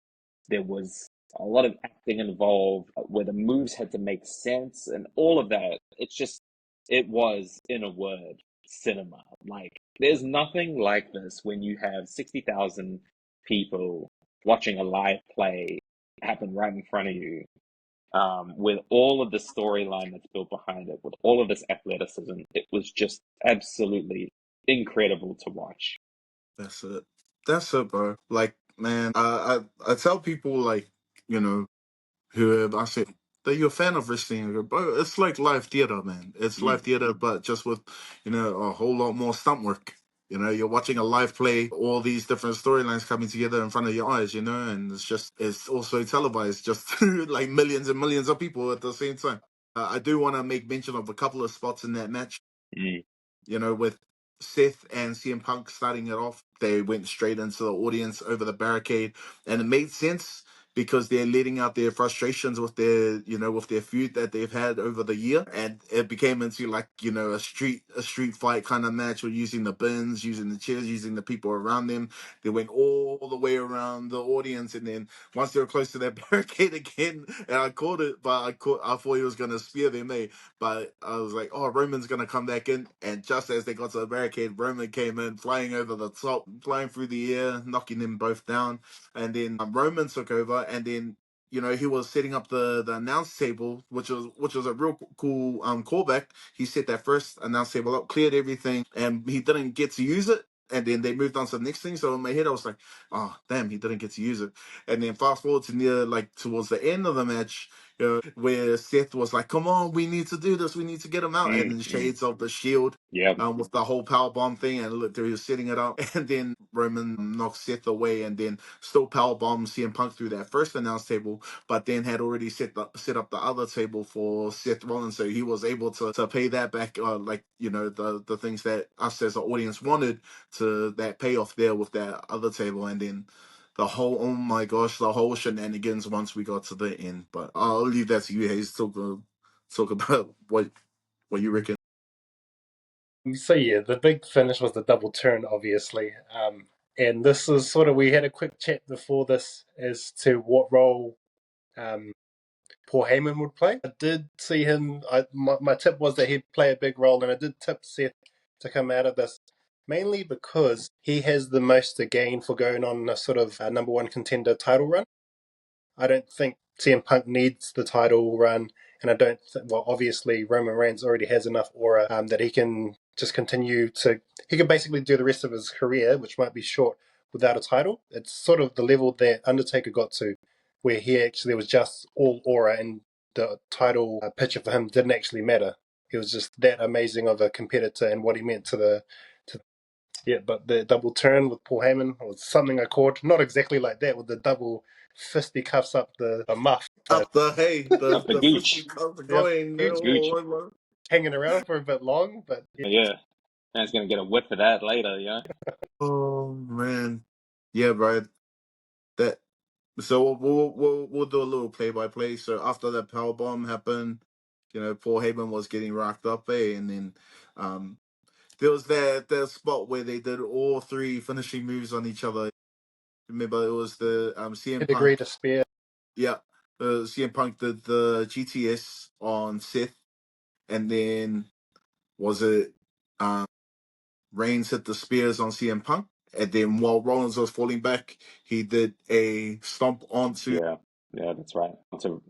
B: there was a lot of acting involved where the moves had to make sense and all of that. It was, in a word, cinema. Like, there's nothing like this when you have 60,000 people watching a live play happen right in front of you, with all of the storyline that's built behind it, with all of this athleticism. It was just absolutely incredible to watch.
A: That's it. That's it, bro. Like, man, I tell people, like, you know, who I say that you're a fan of wrestling, I go, bro, it's like live theater, man. It's live
B: Mm,
A: theater, but just with, a whole lot more stunt work. You're watching a live play, all these different storylines coming together in front of your eyes, and it's also televised just to like millions and millions of people at the same time. I do want to make mention of a couple of spots in that match,
B: mm,
A: with Seth and CM Punk starting it off. They went straight into the audience over the barricade, and it made sense because they're letting out their frustrations with their feud that they've had over the year, and it became into like a street fight kind of match. With using the bins, using the chairs, using the people around them. They went all the way around the audience, and then once they were close to that barricade again, and I called it, but I thought he was gonna spear them. But I was like, oh, Roman's going to come back in. And just as they got to the barricade, Roman came in, flying over the top, flying through the air, knocking them both down. And then Roman took over. And then, he was setting up the announce table, which was a real cool callback. He set that first announce table up, cleared everything, and he didn't get to use it. And then they moved on to the next thing. So in my head, I was like, oh, damn, he didn't get to use it. And then fast forward to near, like, towards the end of the match, where Seth was like, "Come on, we need to do this. We need to get him out." And
B: mm,
A: then
B: mm.
A: shades of the Shield,
B: Yeah.
A: with the whole power bomb thing, and look, he was setting it up, and then Roman knocked Seth away, and then still power bomb CM Punk through that first announce table, but then had already set up the other table for Seth Rollins, so he was able to pay that back, like the things that us as an audience wanted, to that payoff there with that other table, and then oh my gosh, the whole shenanigans once we got to the end. But I'll leave that to you, Hayes. Talk about what you reckon.
C: So yeah, the big finish was the double turn, obviously. And this is sort of, we had a quick chat before this as to what role um, Paul Heyman would play. I did see him. My tip was that he'd play a big role, and I did tip Seth to come out of this mainly because he has the most to gain for going on a sort of a number one contender title run. I don't think CM Punk needs the title run, and I don't. Well, obviously Roman Reigns already has enough aura that he can just continue to. He can basically do the rest of his career, which might be short, without a title. It's sort of the level that Undertaker got to, where he actually was just all aura, and the title picture for him didn't actually matter. He was just that amazing of a competitor and what he meant to the to yeah, but the double turn with Paul Heyman was something I caught. Not exactly like that with the double fisticuffs up the muff, but
A: Up the hey,
B: Up the
A: the
B: gooch.
A: fisty comes
C: yep,
A: going.
B: The
C: huge,
B: gooch.
C: hanging around for a bit long. But yeah,
B: Yeah. Man's gonna get a whiff of that later,
A: Oh man, yeah, bro. That so we'll do a little play by play. So after that power bomb happened, Paul Heyman was getting rocked up, and then um there was that spot where they did all three finishing moves on each other. Remember, it was the CM
C: pedigree
A: Punk.
C: to spear.
A: Yeah, CM Punk did the GTS on Seth, and then was it um, Reigns hit the spears on CM Punk, and then while Rollins was falling back, he did a stomp onto.
B: yeah. Yeah, that's right.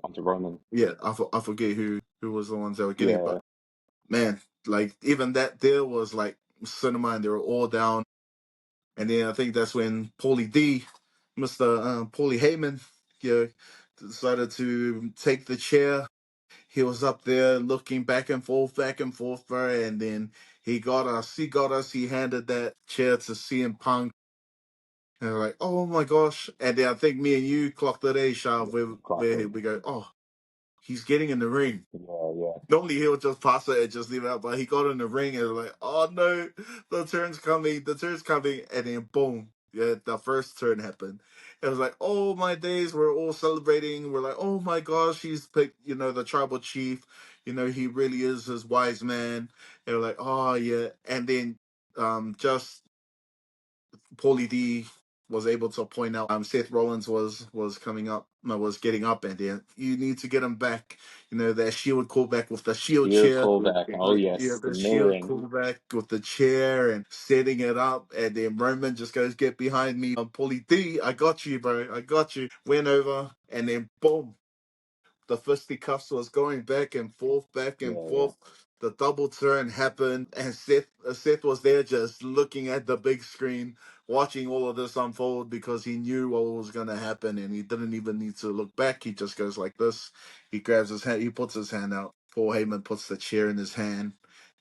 B: Onto Roman.
A: Yeah, I forget who was the ones that were getting it,
B: Yeah.
A: but man, like even that there was like cinema, and they were all down, and then I think that's when Paulie D, Mister Paulie Heyman, yeah, decided to take the chair. He was up there looking back and forth, bro, and then He got us. He got us. He handed that chair to CM Punk. And we're like, oh my gosh. And then I think me and you clocked it, Shav, where
B: Clockwork.
A: we go, oh, he's getting in the ring.
B: Yeah, yeah,
A: Normally he'll just pass it and just leave it out, but he got in the ring and like, oh no, the turn's coming, and then boom, yeah, the first turn happened. It was like, oh my days, we're all celebrating. We're like, oh my gosh, he's picked, the tribal chief. He really is his wise man. And we're like, oh yeah, and then just Paulie D was able to point out Seth Rollins was coming up, no, was getting up, and then you need to get him back. That Shield callback with the Shield
B: shield
A: chair,
B: callback. Oh
A: yeah,
B: yes, the
A: the Shield
B: mirroring.
A: callback with the chair and setting it up, and then Roman just goes, "Get behind me, Paulie D, I got you, bro, I got you." Went over, and then boom, the fisticuffs was going back and forth, back and
B: Yeah, yeah,
A: forth. The double turn happened, and Seth was there just looking at the big screen, watching all of this unfold because he knew what was going to happen, and he didn't even need to look back. He just goes like this. He grabs his hand, he puts his hand out. Paul Heyman puts the chair in his hand.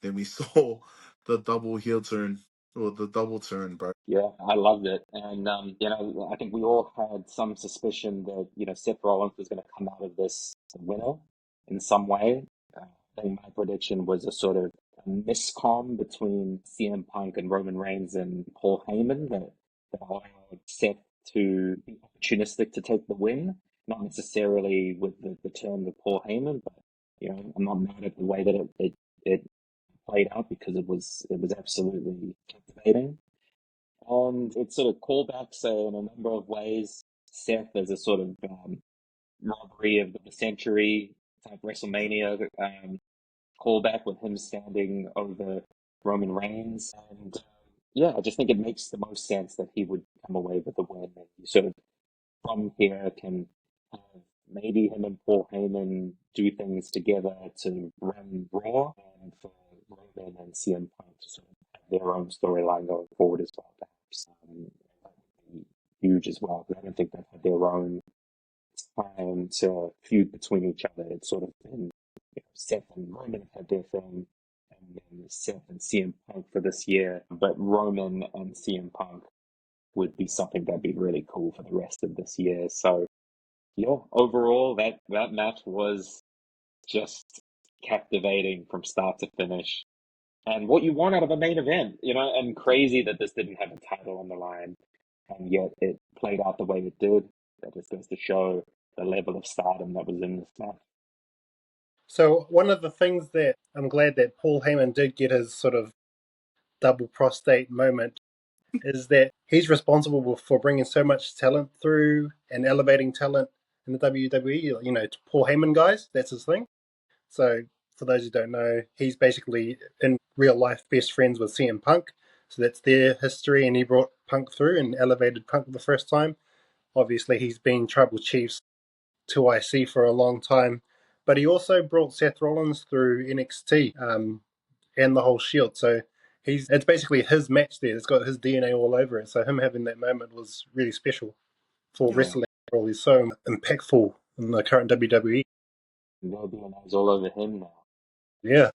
A: Then we saw the double heel turn, or the double turn, bro.
B: yeah. I loved it, and I think we all had some suspicion that Seth Rollins was going to come out of this a winner in some way. I think my prediction was a sort of a miscom between CM Punk and Roman Reigns and Paul Heyman that allowed Seth to be opportunistic to take the win, not necessarily with the turn with Paul Heyman, but I'm not mad at the way that it played out because it was absolutely captivating. And it sort of callbacks in a number of ways. Seth as a sort of robbery of the century type WrestleMania callback with him standing over Roman Reigns. And yeah, I just think it makes the most sense that he would come away with a win. And you sort of, from here, can have maybe him and Paul Heyman do things together to run Raw, and for Roman and CM Punk to sort of have their own storyline going forward as well, perhaps. That would be huge as well, because I don't think they've had their own time to feud between each other. It's sort of been Seth and Roman have had their thing, and then Seth and CM Punk for this year. But Roman and CM Punk would be something that'd be really cool for the rest of this year. So yeah, overall that match was just captivating from start to finish. And what you want out of a main event, and crazy that this didn't have a title on the line, and yet it played out the way it did. That just goes to show the level of stardom that was in this match.
C: So one of the things that I'm glad that Paul Heyman did get his sort of double prostate moment is that he's responsible for bringing so much talent through and elevating talent in the WWE. Paul Heyman guys, that's his thing. So for those who don't know, he's basically in real life best friends with CM Punk. So that's their history, and he brought Punk through and elevated Punk for the first time. Obviously, he's been Tribal Chief's 2IC for a long time, but he also brought Seth Rollins through NXT and the whole Shield. So it's basically his match there. It's got his DNA all over it. So him having that moment was really special for
A: Yeah,
C: wrestling. He's so impactful in the current WWE.
B: They'll be eyes all over him now.
C: Yeah.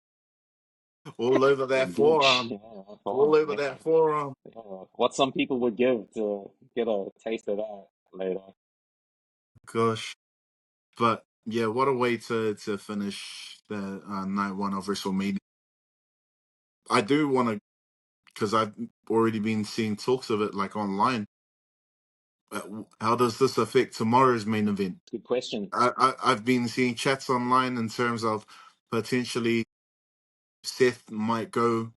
A: all over that
B: And Gooch,
A: forearm,
B: yeah,
A: all
B: forearm,
A: over
B: yeah,
A: that forearm.
B: yeah. What some people would give to get a taste of that later.
A: Gosh. But yeah, what a way to finish the night one of WrestleMania. I do want to, because I've already been seeing talks of it like online. How does this affect tomorrow's main event?
B: Good question.
A: I've been seeing chats online in terms of potentially Seth might go.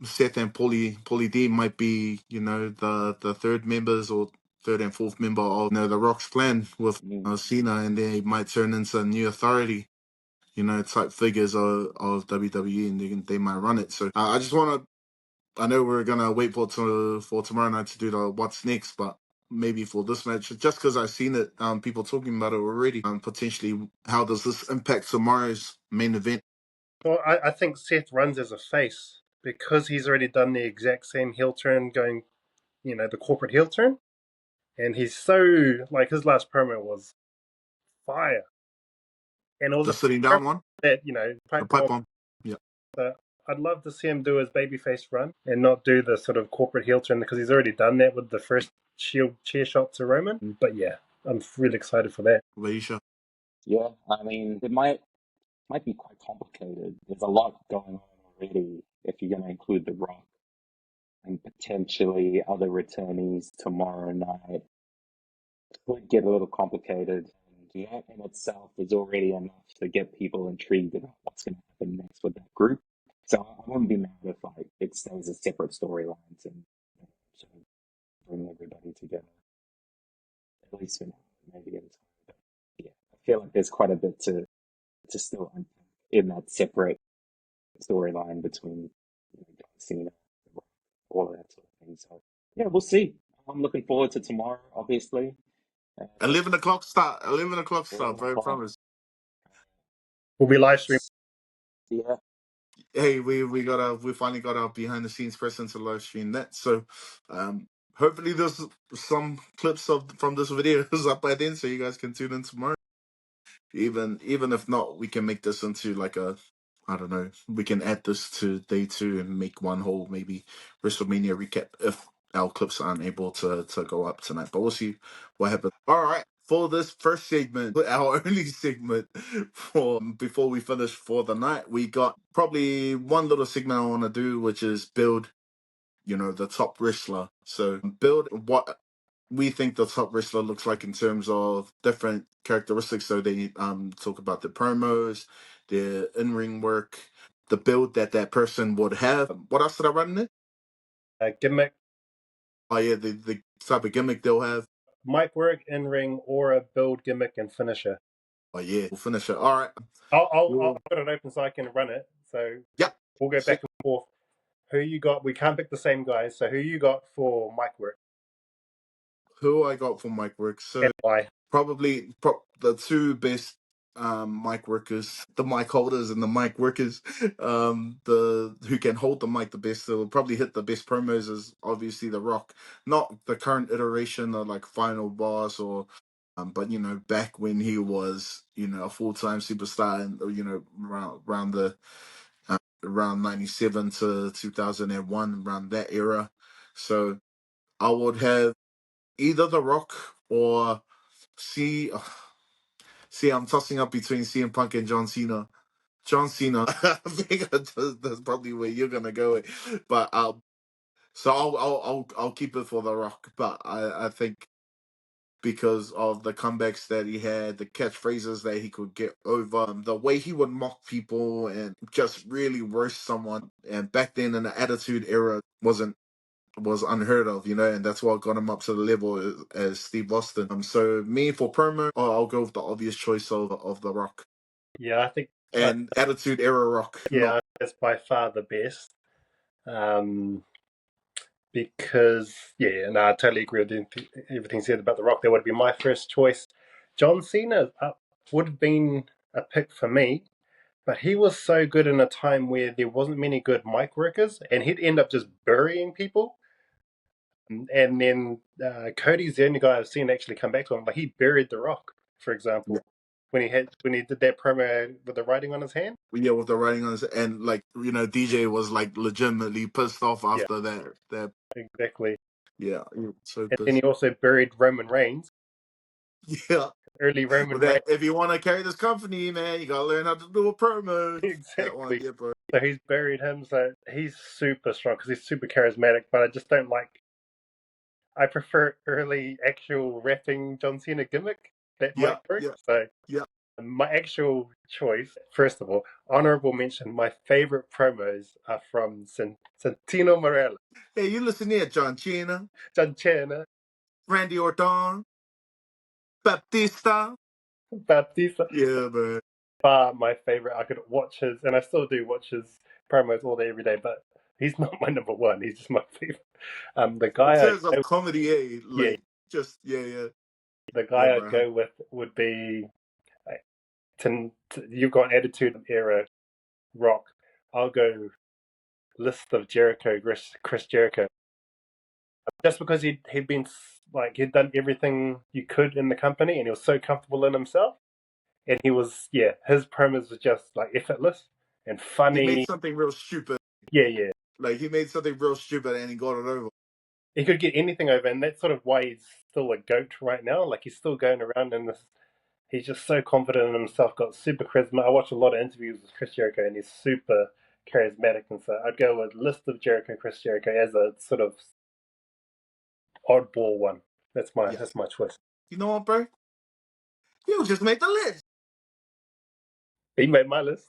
A: Seth and Paulie D might be, the third members or third and fourth member of the Rock's plan with
B: Mm.
A: Cena, and they might turn into a new authority, type figures of WWE, and they might run it. So I just want to. I know we're gonna wait for tomorrow night to do the what's next, but maybe for this match, just because I've seen it, people talking about it already. Potentially, how does this impact tomorrow's main event?
C: Well, I think Seth runs as a face because he's already done the exact same heel turn going, the corporate heel turn. And he's so, like, his last promo was fire. And it was
A: The
C: a
A: sitting
C: promo
A: down one,
C: that,
A: the
C: pipe
A: pipe
C: bomb,
A: bomb. Yeah,
C: I'd love to see him do his babyface run and not do the sort of corporate heel turn because he's already done that with the first Shield chair shot to Roman. But yeah, I'm really excited for that.
A: Leisha.
B: Yeah, I mean, it might be quite complicated. There's a lot going on already if you're going to include The Rock and potentially other returnees tomorrow night. It could get a little complicated. And that in itself is already enough to get people intrigued about what's going to happen next with that group. So I wouldn't be mad if like it stays as separate storylines and sort of bring everybody together. At least for now, maybe at a time. But yeah, I feel like there's quite a bit to still unpack in that separate storyline between John Cena, all of that sort of thing. So yeah, we'll see. I'm looking forward to tomorrow, obviously. And
A: 11 o'clock start. 11 o'clock start,
B: 11
A: bro.
B: o'clock.
A: Promise.
C: We'll be live streaming.
B: Yeah,
A: Hey, we finally got our behind the scenes person to live stream that. So, hopefully there's some clips of from this video up by then, so you guys can tune in tomorrow. Even if not, we can make this into like a, I don't know, we can add this to day 2 and make one whole maybe WrestleMania recap if our clips aren't able to go up tonight. But we'll see what happens. All right. For this first segment, our only segment for before we finish for the night, we got probably one little segment I want to do, which is build, the top wrestler. So build what we think the top wrestler looks like in terms of different characteristics. So they talk about the promos, the in-ring work, the build that person would have. What else did I run in it?
C: Gimmick,
A: Oh yeah, the type of gimmick they'll have.
C: mic work, in ring, aura, build, gimmick, and finisher.
A: Oh yeah, we'll finish it. All right.
C: I'll put it open so I can run it. So
A: Yeah.
C: we'll go back and forth. Who you got? We can't pick the same guys. So who you got for mic work
A: Who I got for mic work? So
C: and why?
A: probably the two best mic workers, the mic holders and the mic workers, the who can hold the mic the best. They'll probably hit the best promos is obviously The Rock, not the current iteration of like Final Boss or. But back when he was, a full-time superstar, and around the around 97 to 2001, around that era. So I would have either The Rock or see. See, I'm tossing up between CM Punk and John Cena. John Cena, I think that's probably where you're gonna go with. But I'll keep it for The Rock. But I think because of the comebacks that he had, the catchphrases that he could get over, the way he would mock people and just really roast someone. And back then in the Attitude Era was unheard of, and that's what got him up to the level as Steve Austin. So me for promo, I'll go with the obvious choice of The Rock
C: Yeah, I think.
A: and Attitude Era Rock.
C: Yeah, that's by far the best. Because I totally agree with everything said about The Rock. That would be my first choice. John Cena would have been a pick for me, but he was so good in a time where there wasn't many good mic workers, and he'd end up just burying people. And then Cody's the only guy I've seen actually come back to him. Like he buried The Rock, for example, when he did that promo with the writing on his hand.
A: Yeah, with the writing on his, and like DJ was like legitimately pissed off after that.
C: Exactly.
A: Yeah, so
C: And then he
A: pissed.
C: also buried Roman Reigns,
A: Yeah.
C: early Roman
A: With
C: Reigns.
A: that, if you want to carry this company, man, you gotta learn how to do a promo. That one,
C: Exactly.
A: yeah, bro.
C: So he's buried him. So he's super strong because he's super charismatic. But I just don't like. I prefer early actual rapping John Cena gimmick that
A: Yeah,
C: might work.
A: yeah,
C: So
A: yeah.
C: my actual choice, first of all, honorable mention. My favorite promos are from Santino Marella,
A: Hey, you listen here, John Cena,
C: John Cena,
A: Randy Orton, Baptista.
C: Baptista.
A: Yeah, man.
C: Far my favorite. I could watch his, and I still do watch his promos all day, every day. But he's not my number one. He's just my favorite. The
A: In
C: guy
A: terms of comedy,
C: yeah,
A: like just yeah,
C: the
A: yeah,
C: guy I'd
A: bro.
C: go with would be you've got Attitude Era Rock. I'll go list of Jericho, Chris Jericho, just because he'd been like he'd done everything you could in the company, and he was so comfortable in himself, and he was his promos were just like effortless. and
A: He
C: funny.
A: made something real stupid.
C: Yeah.
A: Like he made something real stupid and he got it over.
C: He could get anything over, and that's sort of why he's still a goat right now. Like he's still going around in this. He's just so confident in himself, got super charisma. I watch a lot of interviews with Chris Jericho, and he's super charismatic. And so I'd go with list of Jericho, Chris Jericho as a sort of oddball one. That's my choice.
A: You know what, bro? You just made the list.
C: He made my list.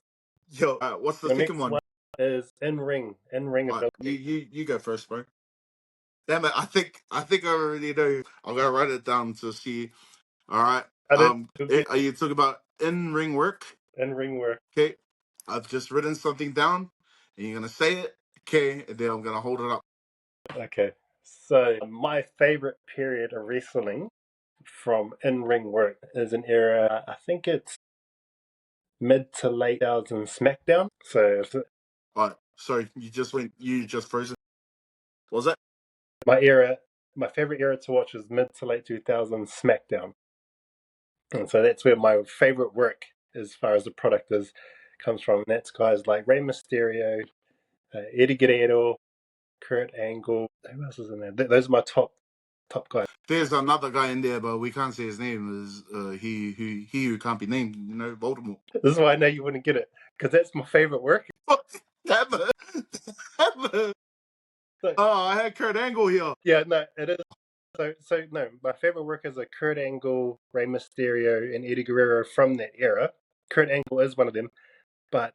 A: Yo, what's the second
C: next
A: one?
C: Is in ring ability.
A: You go first, bro. Damn it! I think I already know. I'm gonna write it down to see. All right. Are you talking about in ring work?
C: In ring work.
A: Okay. I've just written something down, and you're gonna say it. Okay, and then I'm gonna hold it up.
C: Okay. So my favorite period of wrestling from in ring work is an era. I think it's mid to late 2000 SmackDown. So
A: All right. Sorry, you just went. You just frozen. What was that?
C: my favorite era to watch is mid to late 2000 SmackDown. And so that's where my favorite work, as far as the product is, comes from. And that's guys like Rey Mysterio, Eddie Guerrero, Kurt Angle. Who else is in there? Those are my top guys.
A: There's another guy in there, but we can't say his name. Is he who can't be named? You know, Voldemort.
C: This is why I know you wouldn't get it, because that's my favorite work.
A: Damn it. Oh, I had Kurt Angle here.
C: Yeah, no, it is. So no, my favorite work is a Kurt Angle, Rey Mysterio, and Eddie Guerrero from that era. Kurt Angle is one of them, but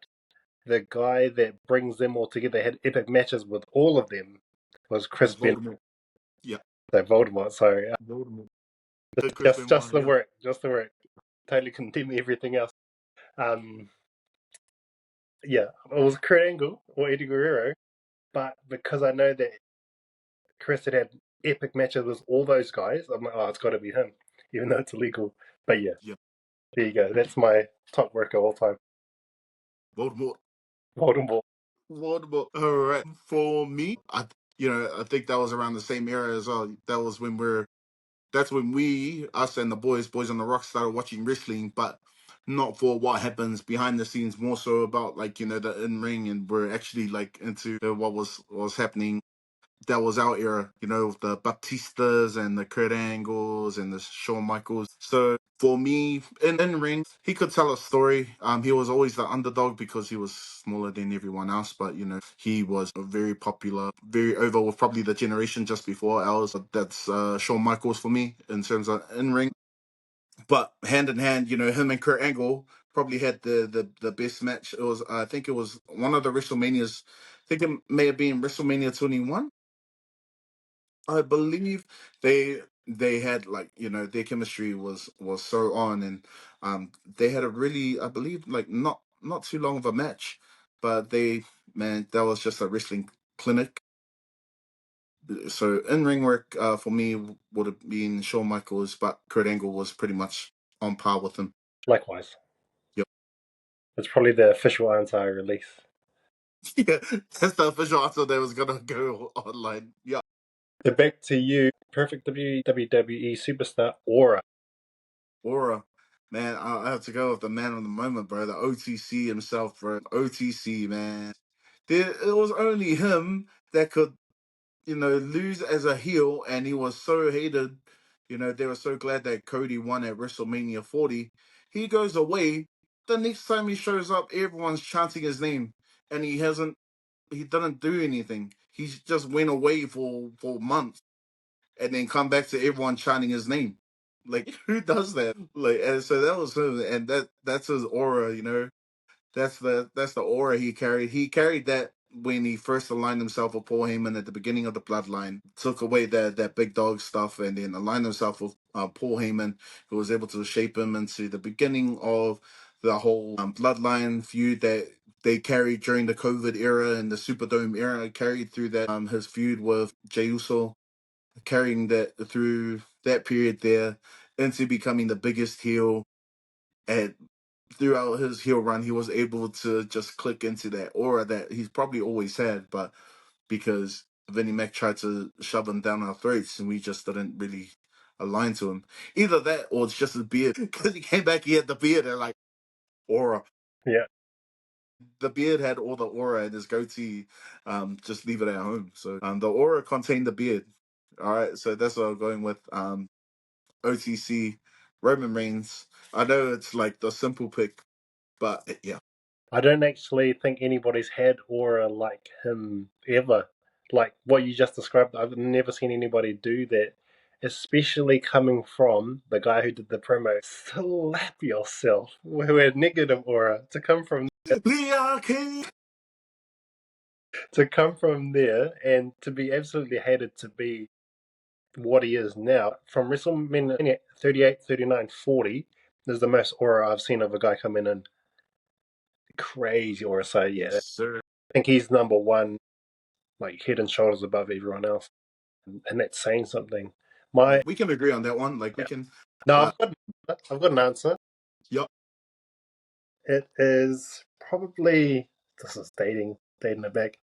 C: the guy that brings them all together, had epic matches with all of them, was Chris Benoit.
A: Voldemort. Yeah.
C: So Voldemort. So
A: Voldemort.
C: just the work, Totally condemn everything else. Yeah, it was Kurt Angle or Eddie Guerrero, but because I know that Chris had epic matches with all those guys, I'm like, oh, it's got to be him, even though it's illegal. But yeah, there you go. That's my top work of all time.
A: Voldemort.
C: Voldemort.
A: All right. For me, I think that was around the same era as well. That's when us and the boys on the rock started watching wrestling, but not for what happens behind the scenes, more so about like, the in ring, and we're actually like into what was happening. That was our era, with the Batistas and the Kurt Angles and the Shawn Michaels. So for me, in ring, he could tell a story. He was always the underdog because he was smaller than everyone else, but he was a very popular, very over with probably the generation just before ours. That's Shawn Michaels for me in terms of in ring. But hand in hand, him and Kurt Angle probably had the best match. I think it was one of the WrestleManias. I think it may have been WrestleMania 21. I believe they had, like, their chemistry was so on, and they had a really, I believe, like, not too long of a match, but that was just a wrestling clinic. So in ring work, for me, would have been Shawn Michaels, but Kurt Angle was pretty much on par with him.
C: Likewise.
A: Yep.
C: It's probably the official answer I release.
A: Yeah, that's the official answer that was gonna go online. Yeah.
C: So back to you. Perfect WWE superstar Aura.
A: Aura. Man, I have to go with the man of the moment, bro. The OTC himself, bro. OTC, man. It was only him that could, lose as a heel, and he was so hated. They were so glad that Cody won at WrestleMania 40. He goes away. The next time he shows up, everyone's chanting his name, and he didn't do anything. He just went away for months, and then come back to everyone chanting his name. Like, who does that? Like, and so that was him, and that's his aura. That's the aura he carried. He carried that when he first aligned himself with Paul Heyman at the beginning of the Bloodline. Took away that big dog stuff, and then aligned himself with Paul Heyman, who was able to shape him into the beginning of the whole Bloodline feud that they carried during the COVID era and the Superdome era. Carried through that his feud with Jey Uso, carrying that through that period there into becoming the biggest heel. And throughout his heel run, he was able to just click into that aura that he's probably always had, but because Vinnie Mac tried to shove him down our throats and we just didn't really align to him. Either that or it's just his beard. Because he came back, he had the beard and like aura.
C: Yeah.
A: The beard had all the aura, and his goatee, just leave it at home. So the aura contained the beard. All right, so that's what I'm going with. OTC, Roman Reigns. I know it's like the simple pick, but yeah.
C: I don't actually think anybody's had aura like him ever. Like what you just described, I've never seen anybody do that, especially coming from the guy who did the promo. Slap yourself, who had negative aura, to come from
A: Leon King.
C: there and to be absolutely hated to be what he is now. From WrestleMania 38, 39, 40 is the most aura I've seen of a guy coming in. Crazy aura. So yeah,
A: Yes,
C: I
A: sir.
C: think he's number one, like head and shoulders above everyone else, and that's saying something. My
A: We can agree on that one. Like we
C: Yeah.
A: can.
C: No,
A: Uh,
C: I've got an answer.
A: yeah.
C: It is probably, this is dating it back.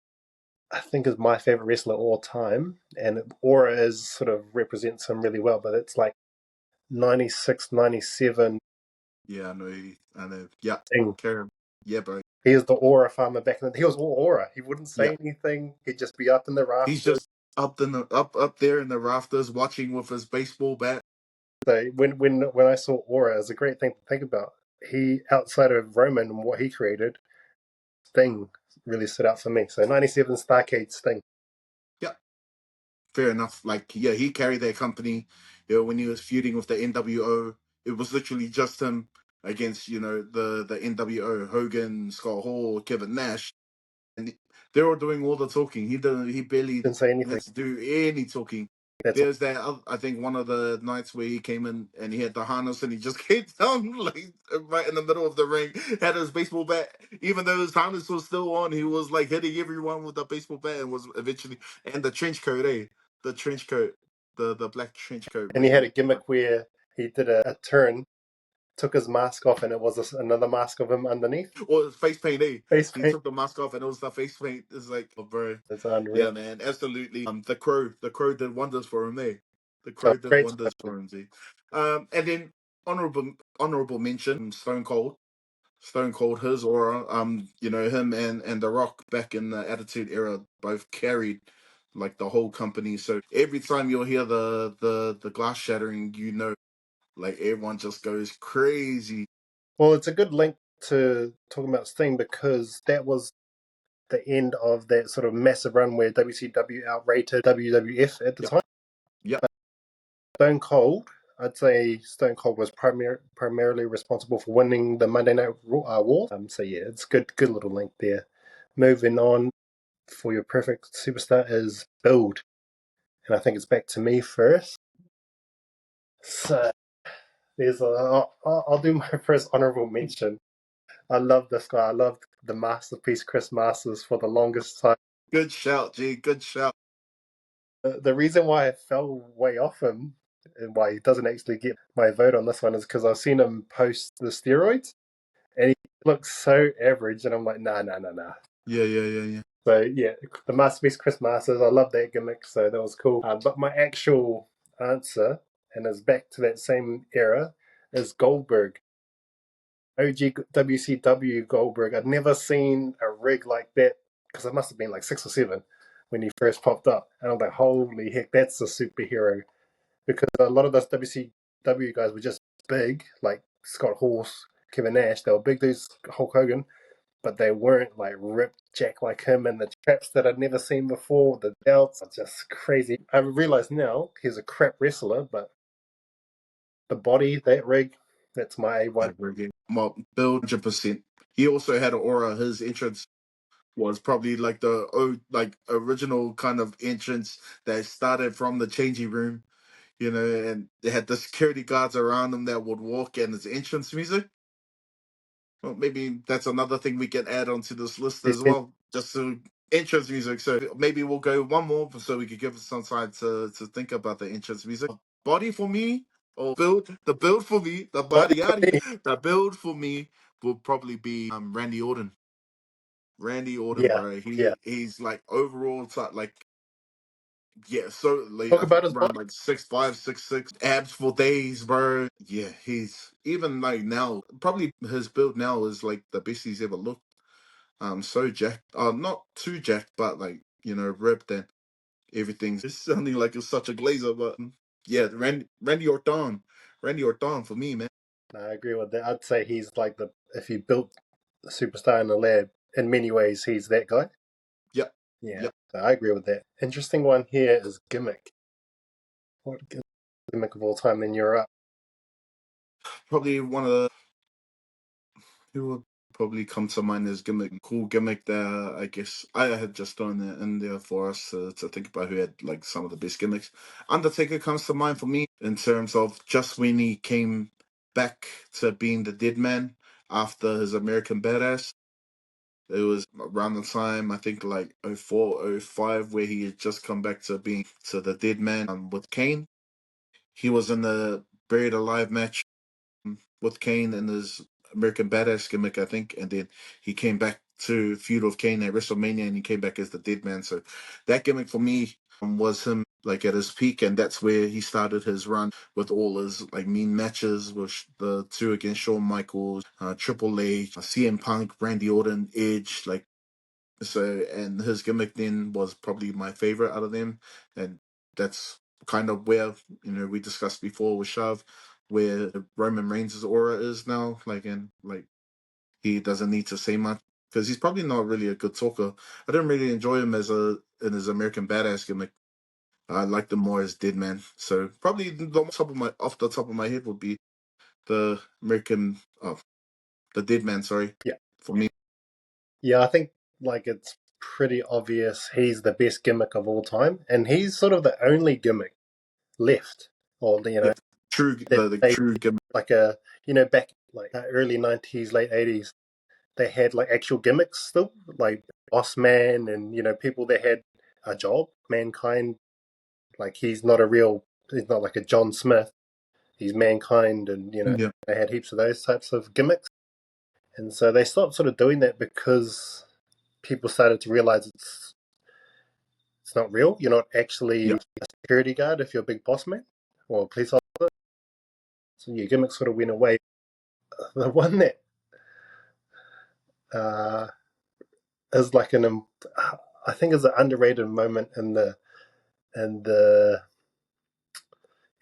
C: I think is my favorite wrestler all time, and aura is sort of represents him really well. But it's like 96, 97
A: Yeah, I know. I know. Yeah.
C: thing.
A: Karen. Yeah, bro.
C: He is the aura farmer back then. He was all aura. He wouldn't
A: Yeah.
C: say anything. He'd just be up in the
A: He's
C: rafters.
A: just up there in the rafters watching with his baseball bat.
C: So when I saw aura, it's a great thing to think about. He, outside of Roman and what he created, Sting really stood out for me. So 97 Starcade Sting.
A: Yeah. Fair enough. Like, yeah, he carried their company. You know, when he was feuding with the NWO, it was literally just him against, the NWO, Hogan, Scott Hall, Kevin Nash, and they were doing all the talking. He barely
C: Didn't say anything.
A: had to do any talking.
C: That's
A: There's that. I think one of the nights where he came in and he had the harness and he just came down like right in the middle of the ring, had his baseball bat. Even though his harness was still on, he was like hitting everyone with the baseball bat and was eventually and the trench coat, the trench coat, the black trench coat,
C: And he had
A: really.
C: a gimmick where he did a turn, took his mask off, and it was another mask of him underneath.
A: Or face paint,
C: Face
A: He
C: paint.
A: took the mask off and it was the face paint. It's like, oh, bro.
C: It's unreal.
A: Yeah, man, absolutely. The crow did wonders for him, The
C: So
A: crow did
C: great
A: wonders for him, and then honorable mention, Stone Cold. Stone Cold, his aura, him and The Rock back in the Attitude Era both carried like the whole company. So every time you'll hear the glass shattering, like everyone just goes crazy.
C: Well, it's a good link to talking about Sting because that was the end of that sort of massive run where WCW outrated WWF at the
A: Yep,
C: time.
A: yep,
C: Stone Cold, I'd say Stone Cold was primarily responsible for winning the Monday Night War. So yeah, it's good little link there. Moving on, for your perfect superstar is build, and I think it's back to me first. So I'll do my first honorable mention. I love this guy. I loved the masterpiece Chris Masters for the longest time.
A: good shout, G, good shout.
C: The reason why I fell way off him and why he doesn't actually get my vote on this one is because I've seen him post the steroids and he looks so average, and I'm like, nah, nah, nah, nah.
A: Yeah.
C: So yeah, the masterpiece Chris Masters, I love that gimmick, so that was cool. But my actual answer, and is back to that same era, is Goldberg. OG WCW Goldberg. I'd never seen a rig like that because I must have been like 6 or 7 when he first popped up, and I'm like, holy heck, that's a superhero. Because a lot of those WCW guys were just big, like Scott Hall, Kevin Nash. They were big dudes, Hulk Hogan, but they weren't like ripped jack like him. And the traps that I'd never seen before, the belts are just crazy. I realize now he's a crap wrestler, but the body, that rig, that's my A1.
A: Well, build 100%. He also had an aura. His entrance was probably like like original kind of entrance that started from the changing room, and they had the security guards around him that would walk and his entrance music. Well, maybe that's another thing we can add onto this list as well. Just so entrance music. So maybe we'll go one more so we could give us some time to think about the entrance music. Body for me, or build for me,
C: Body for me.
A: the build for me will probably be Randy Orton. Randy Orton,
C: Yeah,
A: bro.
C: yeah.
A: He's like overall like, yeah, so like
C: Talk
A: I think
C: about his
A: around
C: body.
A: like 6'5", 6'6", abs for days, bro. Yeah, he's even like now probably his build now is like the best he's ever looked. so jacked. Not too jacked, but like ripped and everything's just sounding like it's such a glazer. But yeah, Randy Orton for me, man.
C: No, I agree with that. I'd say he's like if you built a superstar in the lab, in many ways, he's that guy.
A: Yep,
C: Yeah,
A: yep.
C: so I agree with that. Interesting one here is gimmick. What gimmick of all time? Then you're up.
A: Probably one of the who would probably come to mind as cool gimmick that I guess I had just thrown it in there for us to think about who had like some of the best gimmicks. Undertaker comes to mind for me in terms of just when he came back to being the dead man after his American Badass. It was around the time I think like 04, 05, where he had just come back to being to the dead man with Kane. He was in the Buried Alive match with Kane and his American Badass gimmick, I think, and then he came back to feud with Kane at WrestleMania, and he came back as the Dead Man. So that gimmick for me was him like at his peak, and that's where he started his run with all his like mean matches with the two against Shawn Michaels, Triple H, CM Punk, Randy Orton, Edge, like so, and his gimmick then was probably my favorite out of them, and that's kind of where we discussed before with Shav, where Roman Reigns' aura is now, like and like he doesn't need to say much because he's probably not really a good talker. I didn't really enjoy him as in his American Badass gimmick. I liked him more as Dead Man. So probably off the top of my head would be the American, the Dead Man. Sorry,
C: Yeah,
A: for me.
C: yeah. I think like it's pretty obvious he's the best gimmick of all time, and he's sort of the only gimmick left, or
A: Yeah, true.
C: that
A: The
C: they
A: true gimmick.
C: like back like early '90s, late '80s, they had like actual gimmicks still, like Boss Man, and people that had a job. Mankind, like he's not like a John Smith. He's Mankind, and
A: Yeah.
C: they had heaps of those types of gimmicks, and so they stopped sort of doing that because people started to realize it's not real. You're not actually
A: Yeah.
C: a security guard if you're a big boss man or a police officer. So your gimmick sort of went away. The one that uh, is like I think is an underrated moment in the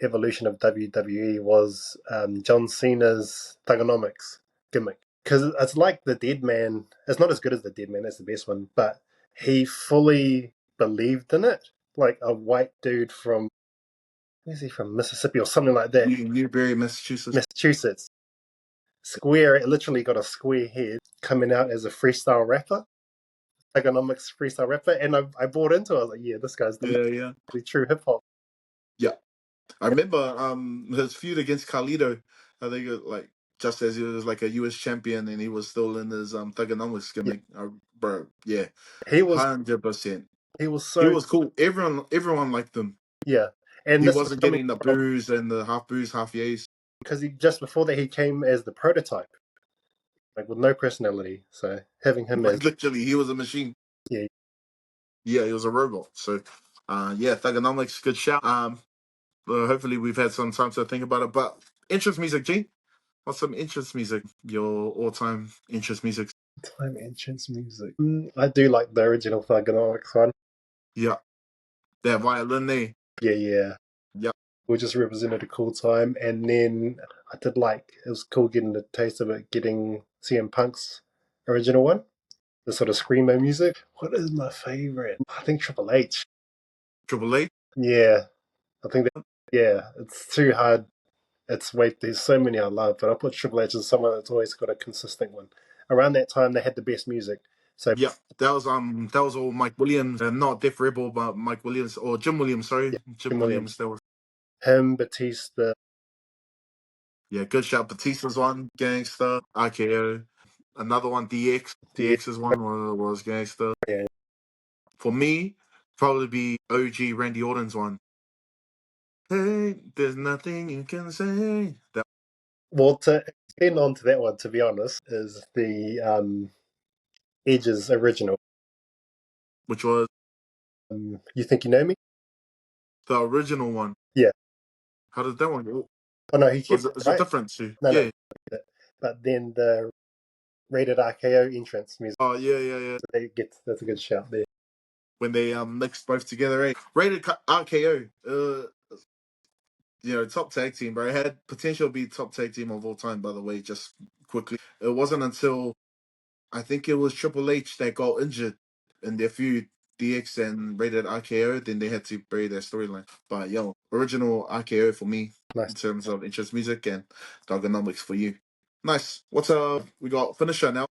C: evolution of WWE was John Cena's Thugonomics gimmick. Because it's like the Dead Man. It's not as good as the Dead Man. That's the best one, but he fully believed in it. Like a white dude from where's he from? Mississippi or something like that.
A: Newbury, Massachusetts.
C: Massachusetts. Square. It literally got a square head coming out as a freestyle rapper. Thugonomics freestyle rapper, and I bought into it. I was like, yeah, this guy's the
A: Yeah, yeah,
C: true hip hop.
A: yeah. I remember his feud against Carlito. I think like just as he was like a U.S. champion and he was still in his Thugonomics
C: Yeah,
A: gimmick. Bro, yeah,
C: he was
A: 100%.
C: he was
A: He
C: so
A: was cool. Everyone liked him.
C: yeah, and
A: He
C: this was
A: wasn't
C: coming
A: getting the
C: from
A: boos and the half boos, half yays.
C: because he just before that he came as the prototype, like with no personality. So having him as
A: Like literally, he was a machine.
C: yeah,
A: Yeah, he was a robot. So, yeah, Thugonomics, good shout. Hopefully we've had some time to think about it. But interest music, G. What's some interest music? Your all-time interest music?
C: time entrance music. I do like the original Thugonomics one.
A: Yeah, that violin there.
C: Yeah, yeah.
A: Yeah,
C: We just represented a cool time, and then I did like it was cool getting the taste of it, getting CM Punk's original one, the sort of screamo music. What is my favorite? I think Triple H.
A: Triple H.
C: Yeah, I think that. Yeah, it's too hard. It's wait. There's so many I love, but I put Triple H as someone that's always got a consistent one. Around that time, they had the best music. So
A: Yeah, that was all Mike Williams, not Def Rebel, but Mike Williams or Jim Williams. Sorry,
C: yeah,
A: Jim
C: Jim Williams,
A: Williams. That was
C: him, Batista,
A: yeah, good shout. Batista's one, Gangster, RKO. Another one, DX.
C: yeah,
A: DX's one was Gangster.
C: yeah.
A: For me, probably be OG Randy Orton's one. Hey, there's nothing you can say. That
C: Well, to extend on to that one, to be honest, is the Edge's original.
A: which was
C: You think you know me?
A: the original one.
C: Yeah.
A: How did that one go?
C: Oh no, he
A: Was
C: kept
A: it,
C: it
A: is it
C: right.
A: different too?
C: No, no,
A: Yeah,
C: he kept it. But then the Rated RKO entrance music.
A: Oh yeah.
C: So that's a good shout there.
A: When they mixed both together, rated RKO. Top tag team, bro. It had potential to be top tag team of all time. By the way, just quickly, it wasn't until I think it was Triple H that got injured in their feud, DX and rated RKO. Then they had to bury their storyline. But original RKO for me
C: Nice.
A: in terms of interest music and ergonomics for you. Nice. What's we got finisher now.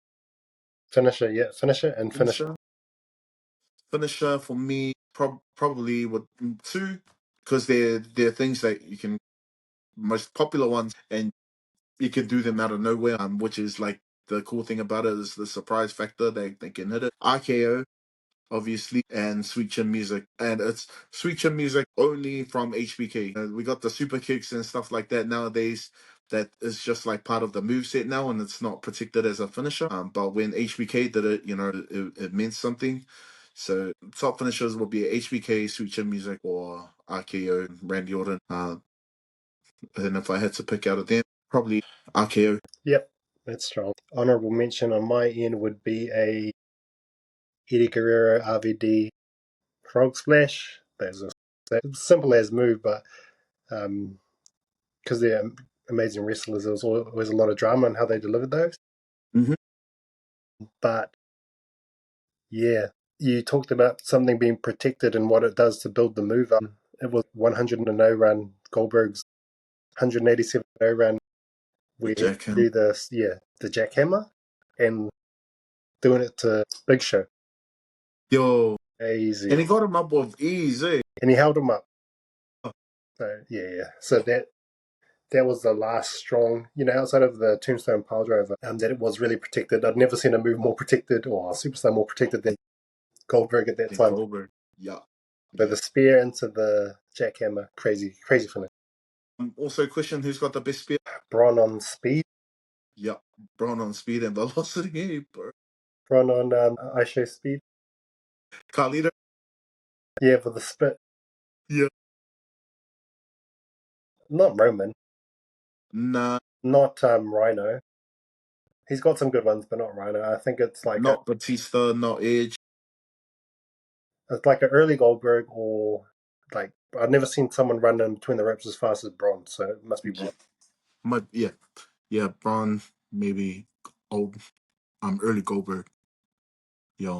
C: Finisher, yeah, finisher and finisher.
A: Finisher for me, probably with two, because they're things that you can, most popular ones, and you can do them out of nowhere. Which is like the cool thing about it is the surprise factor. They can hit it. RKO, obviously, and Sweet Chin Music. And it's Sweet Chin Music only from HBK. We got the super kicks and stuff like that nowadays. That is just like part of the moveset now, and it's not protected as a finisher. But when HBK did it, it meant something. So top finishers will be HBK, Sweet Chin Music, or RKO, Randy Orton. And if I had to pick out of them, probably RKO.
C: Yep, that's strong. Honorable mention on my end would be a Eddie Guerrero RVD Frog Splash. That's a simple as move, but because they're amazing wrestlers, there was always a lot of drama in how they delivered those.
A: Mm-hmm.
C: But yeah, you talked about something being protected and what it does to build the move up. It was 100-0 run, Goldberg's 187-0 run, where he do the jackhammer and doing it to Big Show.
A: Yo.
C: Easy.
A: And he got him up with ease, eh?
C: And he held him up. So yeah. So that was the last strong, outside of the Tombstone Piledriver, that it was really protected. I'd never seen a move more protected or a superstar more protected than Goldberg at that time.
A: Goldberg. Yeah.
C: But the spear into the jackhammer, crazy finish.
A: Also, question: who's got the best spear?
C: Braun on speed.
A: Yeah, Braun on speed and velocity, bro.
C: Braun on Aisha speed.
A: Carlito.
C: Yeah, for the spit.
A: Yeah.
C: Not Roman.
A: Nah.
C: Not Rhino. He's got some good ones, but not Rhino. I think it's like
A: not Batista, not Edge.
C: It's like an early Goldberg, or like I've never seen someone run in between the ropes as fast as Braun, so it must be Braun.
A: Yeah, Braun, maybe old, early Goldberg. Yo,